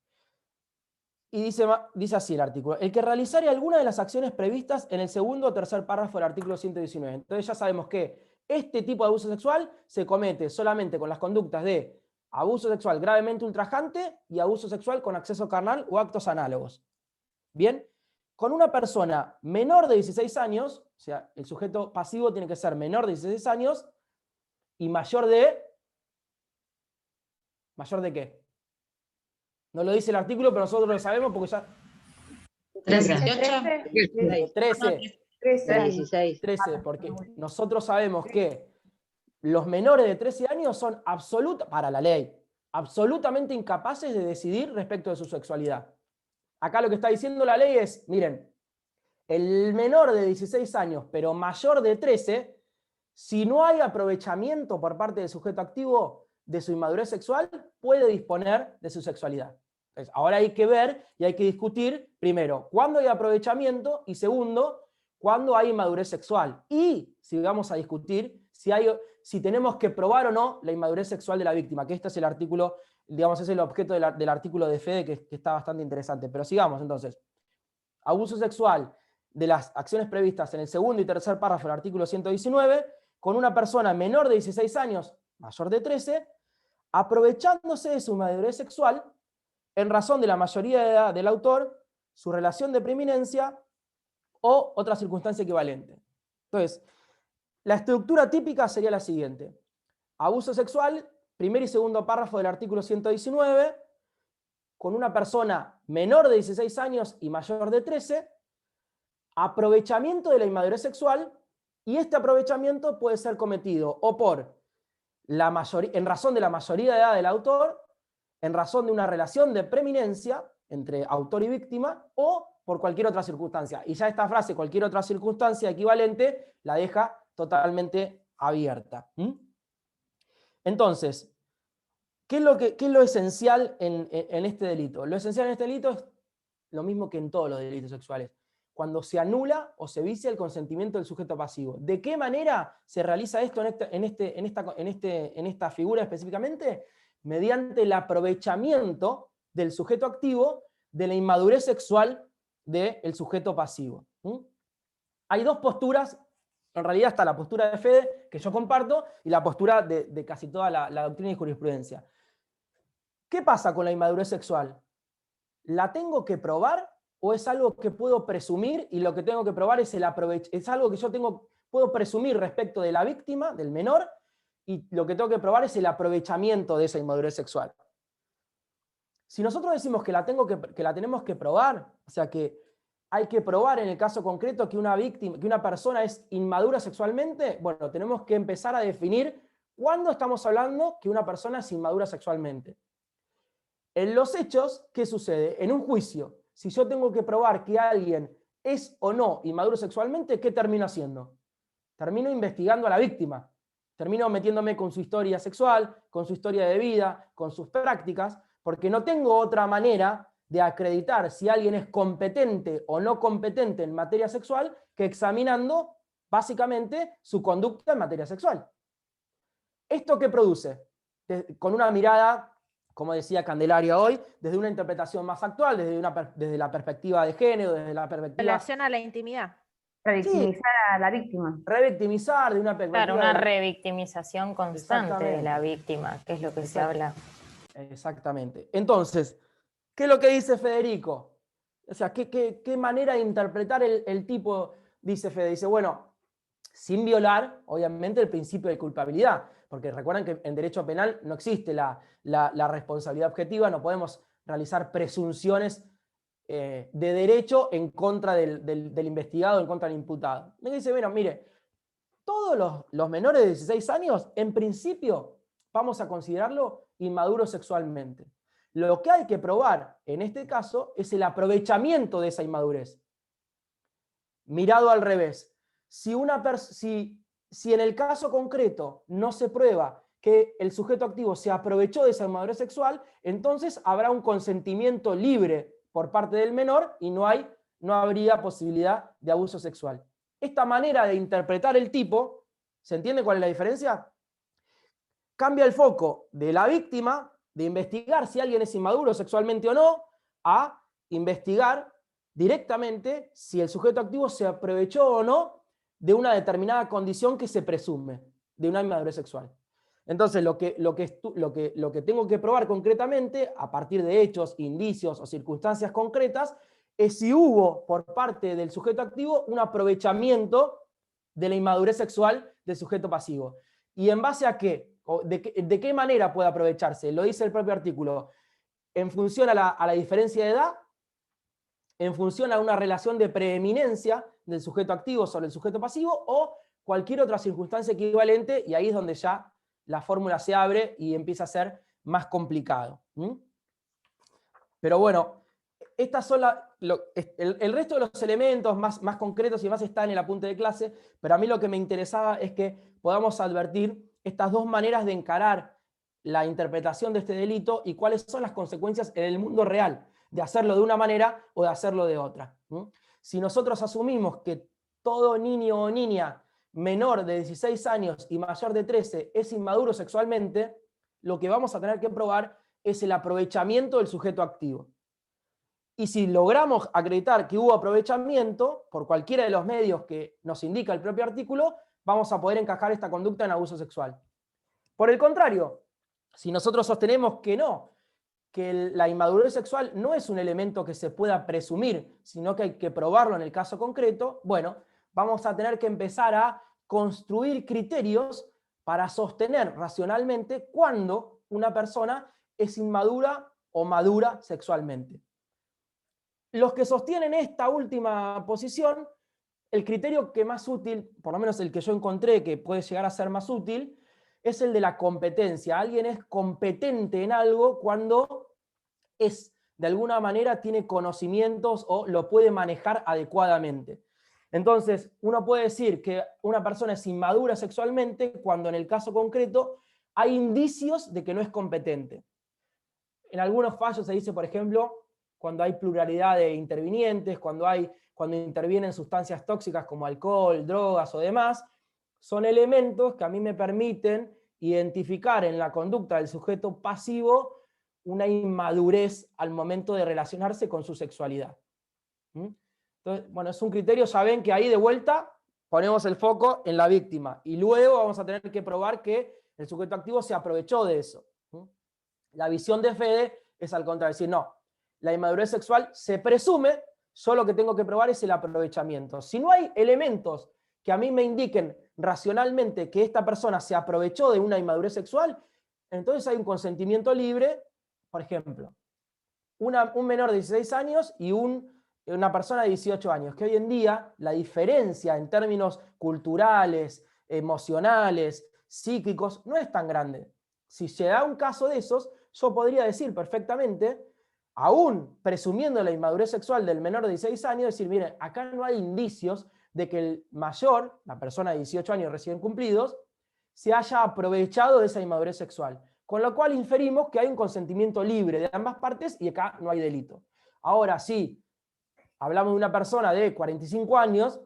S1: Y dice así el artículo: el que realizare alguna de las acciones previstas en el segundo o tercer párrafo del artículo 119. Entonces ya sabemos que este tipo de abuso sexual se comete solamente con las conductas de abuso sexual gravemente ultrajante y abuso sexual con acceso carnal o actos análogos. Bien, con una persona menor de 16 años, o sea, el sujeto pasivo tiene que ser menor de 16 años y mayor de... ¿Mayor de qué? No lo dice el artículo, pero nosotros lo sabemos porque ya... 13, porque nosotros sabemos que los menores de 13 años son para la ley, absolutamente incapaces de decidir respecto de su sexualidad. Acá lo que está diciendo la ley es, miren, el menor de 16 años, pero mayor de 13, si no hay aprovechamiento por parte del sujeto activo de su inmadurez sexual, puede disponer de su sexualidad. Entonces, ahora hay que ver y hay que discutir, primero, cuándo hay aprovechamiento, y segundo, cuándo hay inmadurez sexual. Y si vamos a discutir si tenemos que probar o no la inmadurez sexual de la víctima, que este es el artículo, digamos, es el objeto del artículo de Fede, que está bastante interesante. Pero sigamos entonces. Abuso sexual de las acciones previstas en el segundo y tercer párrafo del artículo 119, con una persona menor de 16 años, mayor de 13, aprovechándose de su madurez sexual, en razón de la mayoría de edad del autor, su relación de preeminencia o otra circunstancia equivalente. Entonces, la estructura típica sería la siguiente. abuso sexual, primer y segundo párrafo del artículo 119, con una persona menor de 16 años y mayor de 13, aprovechamiento de la inmadurez sexual, y este aprovechamiento puede ser cometido o por en razón de la mayoría de edad del autor, en razón de una relación de preeminencia entre autor y víctima, o por cualquier otra circunstancia. Y ya esta frase, cualquier otra circunstancia equivalente, la deja totalmente abierta. Entonces, ¿qué es lo esencial en este delito? Lo esencial en este delito es lo mismo que en todos los delitos sexuales. Cuando se anula o se vicia el consentimiento del sujeto pasivo. ¿De qué manera se realiza esto en esta figura específicamente? Mediante el aprovechamiento del sujeto activo de la inmadurez sexual del sujeto pasivo. Hay dos posturas, en realidad está la postura de Fede, que yo comparto, y la postura de casi toda la doctrina y jurisprudencia. ¿Qué pasa con la inmadurez sexual? ¿La tengo que probar o es algo que puedo presumir y lo que tengo que probar es algo que yo puedo presumir respecto de la víctima, del menor, y lo que tengo que probar es el aprovechamiento de esa inmadurez sexual? Si nosotros decimos que la tenemos que probar, o sea que hay que probar en el caso concreto que una persona es inmadura sexualmente, bueno, tenemos que empezar a definir cuándo estamos hablando que una persona es inmadura sexualmente. En los hechos, ¿qué sucede? En un juicio, si yo tengo que probar que alguien es o no inmaduro sexualmente, ¿qué termino haciendo? Termino investigando a la víctima, termino metiéndome con su historia sexual, con su historia de vida, con sus prácticas, porque no tengo otra manera de acreditar si alguien es competente o no competente en materia sexual que examinando básicamente su conducta en materia sexual. ¿Esto qué produce? Con una mirada, como decía Candelaria hoy, desde una interpretación más actual, desde la perspectiva de género, desde la perspectiva...
S4: Relación a la intimidad.
S10: Revictimizar a la víctima.
S1: Revictimizar de una perspectiva...
S15: Claro, una revictimización constante de la víctima, que es lo que se habla.
S1: Exactamente. Entonces, ¿qué es lo que dice Federico? O sea, ¿qué manera de interpretar el tipo, dice Fede? Dice, bueno, sin violar, obviamente, el principio de culpabilidad, porque recuerden que en derecho penal no existe la responsabilidad objetiva, no podemos realizar presunciones de derecho en contra del investigado, en contra del imputado. Me dice, bueno, mire, todos los menores de 16 años, en principio, vamos a considerarlo inmaduro sexualmente. Lo que hay que probar en este caso es el aprovechamiento de esa inmadurez. Mirado al revés, si en el caso concreto no se prueba que el sujeto activo se aprovechó de esa inmadurez sexual, entonces habrá un consentimiento libre por parte del menor y no habría posibilidad de abuso sexual. Esta manera de interpretar el tipo, ¿se entiende cuál es la diferencia? Cambia el foco de la víctima, de investigar si alguien es inmaduro sexualmente o no, a investigar directamente si el sujeto activo se aprovechó o no de una determinada condición que se presume, de una inmadurez sexual. Entonces, lo que tengo que probar concretamente, a partir de hechos, indicios o circunstancias concretas, es si hubo por parte del sujeto activo un aprovechamiento de la inmadurez sexual del sujeto pasivo. ¿Y en base a qué? ¿De qué manera puede aprovecharse? Lo dice el propio artículo. En función a la diferencia de edad, en función a una relación de preeminencia del sujeto activo sobre el sujeto pasivo, o cualquier otra circunstancia equivalente, y ahí es donde ya la fórmula se abre y empieza a ser más complicado. Pero bueno, estas son el resto de los elementos más concretos y más está en el apunte de clase, pero a mí lo que me interesaba es que podamos advertir estas dos maneras de encarar la interpretación de este delito y cuáles son las consecuencias en el mundo real, de hacerlo de una manera o de hacerlo de otra. Si nosotros asumimos que todo niño o niña menor de 16 años y mayor de 13 es inmaduro sexualmente, lo que vamos a tener que probar es el aprovechamiento del sujeto activo. Y si logramos acreditar que hubo aprovechamiento, por cualquiera de los medios que nos indica el propio artículo, vamos a poder encajar esta conducta en abuso sexual. Por el contrario, si nosotros sostenemos que no, que la inmadurez sexual no es un elemento que se pueda presumir, sino que hay que probarlo en el caso concreto, bueno, vamos a tener que empezar a construir criterios para sostener racionalmente cuando una persona es inmadura o madura sexualmente. Los que sostienen esta última posición, el criterio que más útil, por lo menos el que yo encontré que puede llegar a ser más útil, es el de la competencia. Alguien es competente en algo cuando de alguna manera tiene conocimientos o lo puede manejar adecuadamente. Entonces, uno puede decir que una persona es inmadura sexualmente cuando en el caso concreto hay indicios de que no es competente. En algunos fallos se dice, por ejemplo, cuando hay pluralidad de intervinientes, cuando intervienen sustancias tóxicas como alcohol, drogas o demás, son elementos que a mí me permiten identificar en la conducta del sujeto pasivo una inmadurez al momento de relacionarse con su sexualidad. Entonces, bueno, es un criterio, ya ven que ahí de vuelta ponemos el foco en la víctima, y luego vamos a tener que probar que el sujeto activo se aprovechó de eso. La visión de Fede es al contrario, decir, no, la inmadurez sexual se presume, yo lo que tengo que probar es el aprovechamiento. Si no hay elementos que a mí me indiquen racionalmente que esta persona se aprovechó de una inmadurez sexual, entonces hay un consentimiento libre, por ejemplo, un menor de 16 años y una persona de 18 años, que hoy en día la diferencia en términos culturales, emocionales, psíquicos, no es tan grande. Si se da un caso de esos, yo podría decir perfectamente, aún presumiendo la inmadurez sexual del menor de 16 años, decir, mire, acá no hay indicios de que el mayor, la persona de 18 años recién cumplidos, se haya aprovechado de esa inmadurez sexual. Con lo cual inferimos que hay un consentimiento libre de ambas partes y acá no hay delito. Ahora, si hablamos de una persona de 45 años,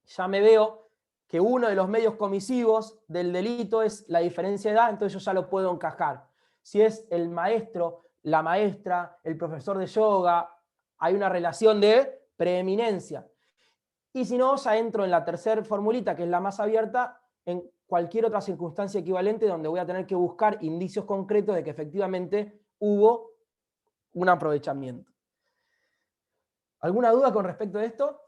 S1: ya me veo que uno de los medios comisivos del delito es la diferencia de edad, entonces yo ya lo puedo encajar. Si es el maestro, la maestra, el profesor de yoga, hay una relación de preeminencia. Y si no, ya entro en la tercera formulita, que es la más abierta, en cualquier otra circunstancia equivalente donde voy a tener que buscar indicios concretos de que efectivamente hubo un aprovechamiento. ¿Alguna duda con respecto a esto?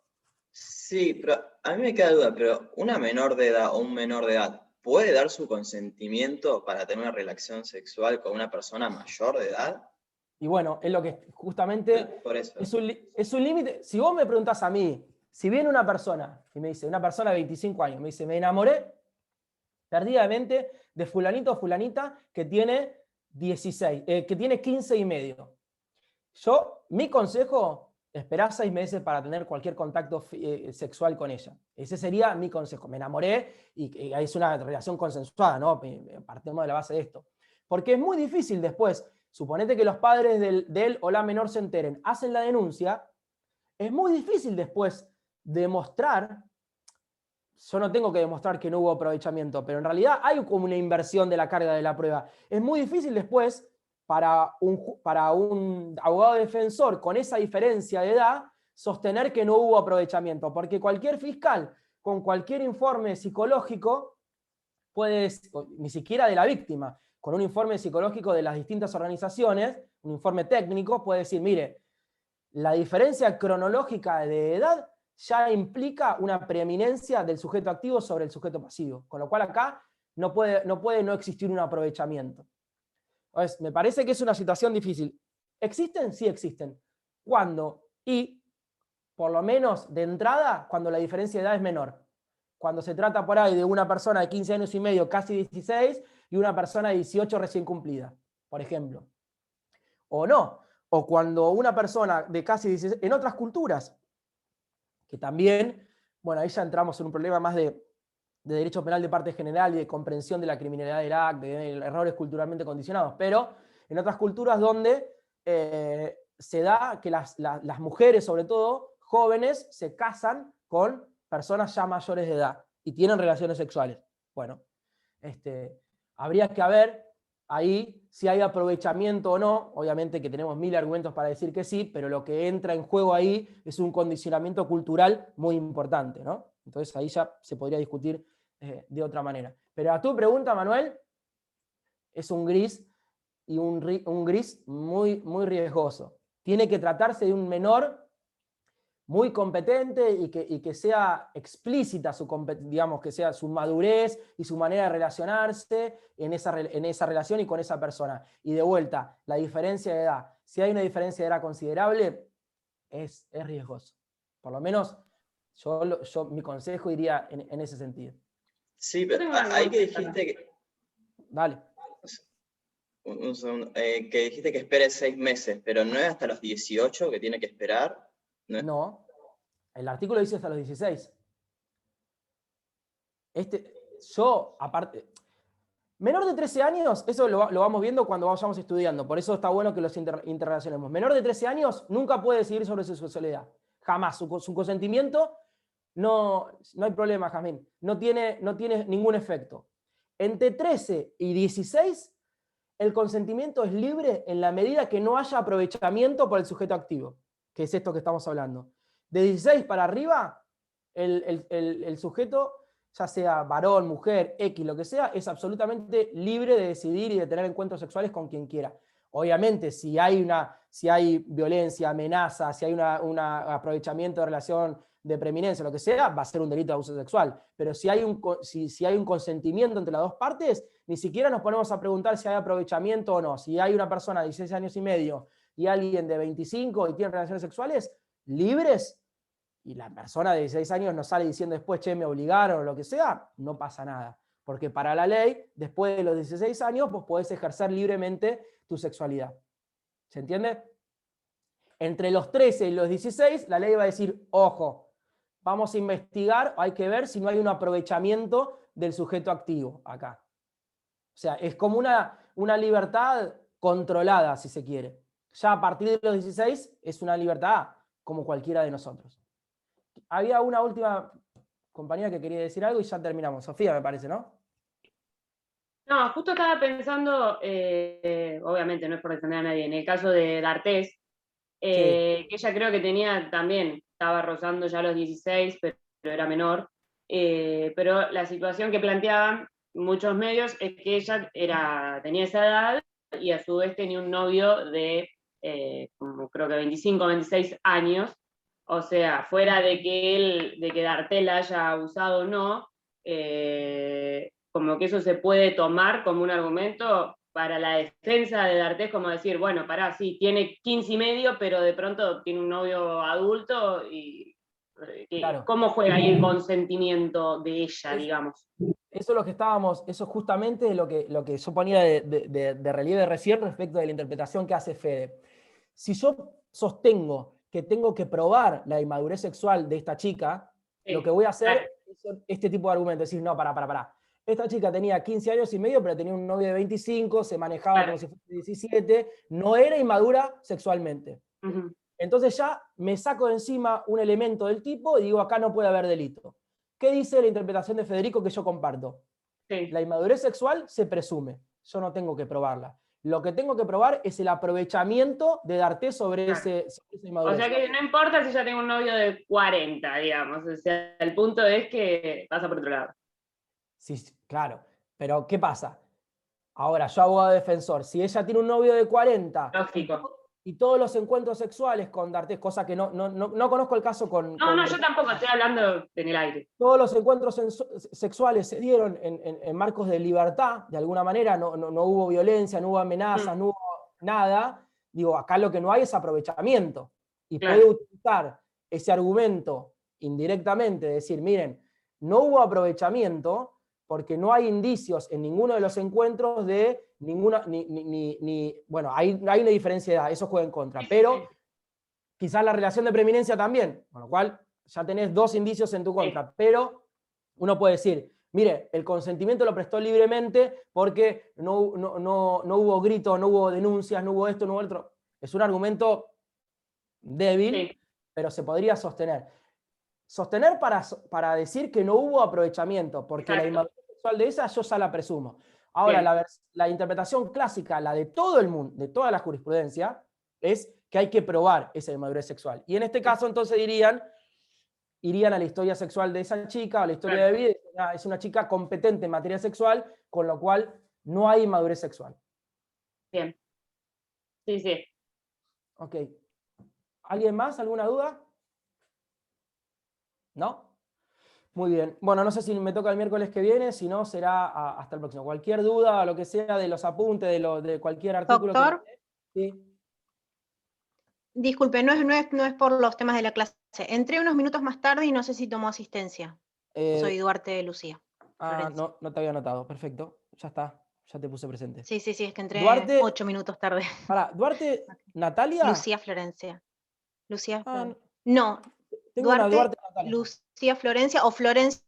S18: Sí, pero a mí me queda duda, pero ¿una menor de edad o un menor de edad puede dar su consentimiento para tener una relación sexual con una persona mayor de edad?
S1: Y bueno, es lo que justamente
S18: Por eso.
S1: es un límite. Si vos me preguntás a mí, si viene una persona y me dice, una persona de 25 años, me dice, me enamoré perdidamente de fulanito o fulanita que tiene 16, que tiene 15 y medio. Mi consejo, esperá 6 meses para tener cualquier contacto sexual con ella. Ese sería mi consejo. Me enamoré y es una relación consensuada, ¿no? Partimos de la base de esto. Porque es muy difícil después, suponete que los padres de él o la menor se enteren, hacen la denuncia, es muy difícil después demostrar. Yo no tengo que demostrar que no hubo aprovechamiento, pero en realidad hay como una inversión de la carga de la prueba. Es muy difícil después para un abogado defensor con esa diferencia de edad sostener que no hubo aprovechamiento, porque cualquier fiscal con cualquier informe psicológico ni siquiera de la víctima, con un informe psicológico de las distintas organizaciones, un informe técnico, puede decir, mire, la diferencia cronológica de edad ya implica una preeminencia del sujeto activo sobre el sujeto pasivo, con lo cual acá no puede no existir un aprovechamiento. Entonces, me parece que es una situación difícil. ¿Existen? Sí existen. ¿Cuándo? Y, por lo menos de entrada, cuando la diferencia de edad es menor. Cuando se trata por ahí de una persona de 15 años y medio, casi 16, y una persona de 18 recién cumplida, por ejemplo. O no. O cuando una persona de casi 16, en otras culturas, que también, bueno, ahí ya entramos en un problema más de derecho penal de parte general y de comprensión de la criminalidad del acto, de errores culturalmente condicionados, pero en otras culturas donde se da que las mujeres, sobre todo jóvenes, se casan con personas ya mayores de edad y tienen relaciones sexuales. Bueno, habría que ver ahí si hay aprovechamiento o no. Obviamente que tenemos 1000 argumentos para decir que sí, pero lo que entra en juego ahí es un condicionamiento cultural muy importante, ¿no? Entonces ahí ya se podría discutir de otra manera. Pero a tu pregunta, Manuel, es un gris, y un gris muy, muy riesgoso. Tiene que tratarse de un menor muy competente y que sea explícita digamos, que sea su madurez y su manera de relacionarse en esa relación y con esa persona. Y de vuelta, la diferencia de edad. Si hay una diferencia de edad considerable, es riesgoso. Por lo menos mi consejo iría en ese sentido.
S18: Sí, pero ahí que dijiste que...
S1: Dale.
S18: Un segundo. Que dijiste que espere 6 meses, pero ¿no es hasta los 18 que tiene que esperar?
S1: No, el artículo dice hasta los 16. Aparte, menor de 13 años, eso lo vamos viendo cuando vayamos estudiando, por eso está bueno que los interrelacionemos. Menor de 13 años nunca puede decidir sobre su sexualidad, jamás. Su consentimiento, no hay problema, Jazmín, no tiene ningún efecto. Entre 13 y 16, el consentimiento es libre en la medida que no haya aprovechamiento por el sujeto activo, que es esto que estamos hablando. De 16 para arriba, el sujeto, ya sea varón, mujer, X, lo que sea, es absolutamente libre de decidir y de tener encuentros sexuales con quien quiera. Obviamente, si hay violencia, amenaza, si hay un aprovechamiento de relación de preeminencia, lo que sea, va a ser un delito de abuso sexual. Pero si hay un consentimiento entre las dos partes, ni siquiera nos ponemos a preguntar si hay aprovechamiento o no. Si hay una persona de 16 años y medio y alguien de 25 y tiene relaciones sexuales libres, y la persona de 16 años no sale diciendo después, che, me obligaron o lo que sea, no pasa nada. Porque para la ley, después de los 16 años, vos podés ejercer libremente tu sexualidad. ¿Se entiende? Entre los 13 y los 16, la ley va a decir, ojo, vamos a investigar, hay que ver si no hay un aprovechamiento del sujeto activo acá. O sea, es como una libertad controlada, si se quiere. Ya a partir de los 16 es una libertad como cualquiera de nosotros. Había una última compañera que quería decir algo y ya terminamos. Sofía, me parece, ¿no?
S14: No, justo estaba pensando, obviamente no es por defender a nadie, en el caso de D'Artés, que ella creo que tenía también, estaba rozando ya los 16, pero era menor, pero la situación que planteaban muchos medios es que ella tenía esa edad y a su vez tenía un novio de como creo que 25 o 26 años, o sea, fuera de que D'Artés la haya abusado o no, como que eso se puede tomar como un argumento para la defensa de D'Artés, como decir, bueno, pará, sí, tiene 15 y medio, pero de pronto tiene un novio adulto y
S1: claro.
S14: ¿Cómo juega ahí el consentimiento de ella, digamos?
S1: Eso es lo que eso es justamente lo que yo ponía de relieve recién respecto de la interpretación que hace Fede. Si yo sostengo que tengo que probar la inmadurez sexual de esta chica, lo que voy a hacer es este tipo de argumentos, decir, no, pará. Esta chica tenía 15 años y medio, pero tenía un novio de 25, se manejaba como si fuese 17, no era inmadura sexualmente. Entonces ya me saco de encima un elemento del tipo y digo, acá no puede haber delito. ¿Qué dice la interpretación de Federico que yo comparto? La inmadurez sexual se presume, yo no tengo que probarla. Lo que tengo que probar es el aprovechamiento de D'Artés sobre esa inmadurez.
S14: O sea que no importa si ya tengo un novio de 40, digamos, o sea, el punto es que pasa por otro lado.
S1: Sí, claro, pero ¿qué pasa? Ahora, yo abogado defensor, si ella tiene un novio de 40 y todos los encuentros sexuales con D'Artés, cosa que no conozco el caso con...
S14: No, yo tampoco, estoy hablando en el aire.
S1: Todos los encuentros sexuales se dieron en marcos de libertad, de alguna manera, no hubo violencia, no hubo amenazas, no hubo nada. Digo, acá lo que no hay es aprovechamiento. Y puede utilizar ese argumento indirectamente, decir, miren, no hubo aprovechamiento porque no hay indicios en ninguno de los encuentros de ninguna, bueno, hay una diferencia de edad, eso juega en contra, pero quizás la relación de preeminencia también, con lo cual ya tenés 2 indicios en tu contra, pero uno puede decir, mire, el consentimiento lo prestó libremente porque no hubo gritos, no hubo denuncias, no hubo esto, no hubo otro. Es un argumento débil, pero se podría sostener. Sostener para decir que no hubo aprovechamiento, porque la inmadurez sexual de esa yo ya la presumo. Ahora, la interpretación clásica, la de todo el mundo, de toda la jurisprudencia, es que hay que probar esa inmadurez sexual. Y en este caso, entonces irían a la historia sexual de esa chica, o a la historia de vida, es una chica competente en materia sexual, con lo cual no hay inmadurez sexual.
S14: Bien. Sí.
S1: Ok. ¿Alguien más? ¿Alguna duda? ¿No? Muy bien. Bueno, no sé si me toca el miércoles que viene, si no será hasta el próximo. Cualquier duda, lo que sea de los apuntes, de cualquier artículo.
S20: Doctor.
S1: Sí.
S20: Disculpe, no es por los temas de la clase. Entré unos minutos más tarde y no sé si tomó asistencia. Soy Duarte Lucía.
S1: No te había notado. Perfecto. Ya está. Ya te puse presente.
S20: Sí, es que entré
S1: Duarte,
S20: 8 minutos tarde.
S1: Duarte, Natalia.
S20: Lucía Florencia. No.
S1: Tengo una Duarte Natalia.
S20: Lucía Florencia o Florencia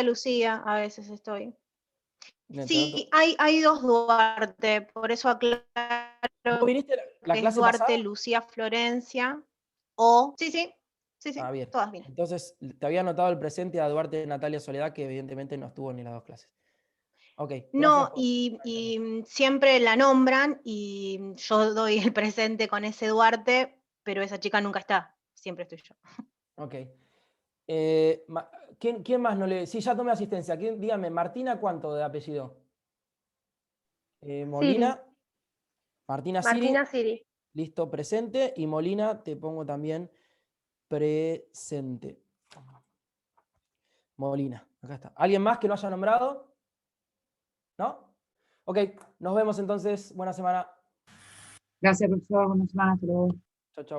S20: Lucía, a veces estoy. Sí, hay dos Duarte, por eso aclaro.
S1: ¿No viniste la
S20: que es
S1: clase
S20: Duarte
S1: pasada?
S20: Lucía Florencia o... Sí,
S1: Bien.
S20: todas bien.
S1: Entonces, te había anotado el presente a Duarte Natalia Soledad, que evidentemente no estuvo ni las dos clases. Ok.
S20: No, y siempre la nombran y yo doy el presente con ese Duarte, pero esa chica nunca está, siempre estoy yo.
S1: Ok. ¿Quién más no le...? Sí, ya tomé asistencia. Dígame, Martina, ¿cuánto de apellido? Molina.
S7: Siri.
S1: Martina
S7: Siri.
S1: Listo, presente. Y Molina te pongo también presente. Molina, acá está. ¿Alguien más que lo haya nombrado? ¿No? Ok, nos vemos entonces. Buena semana.
S2: Gracias, profesor. Buena semana. Hasta luego.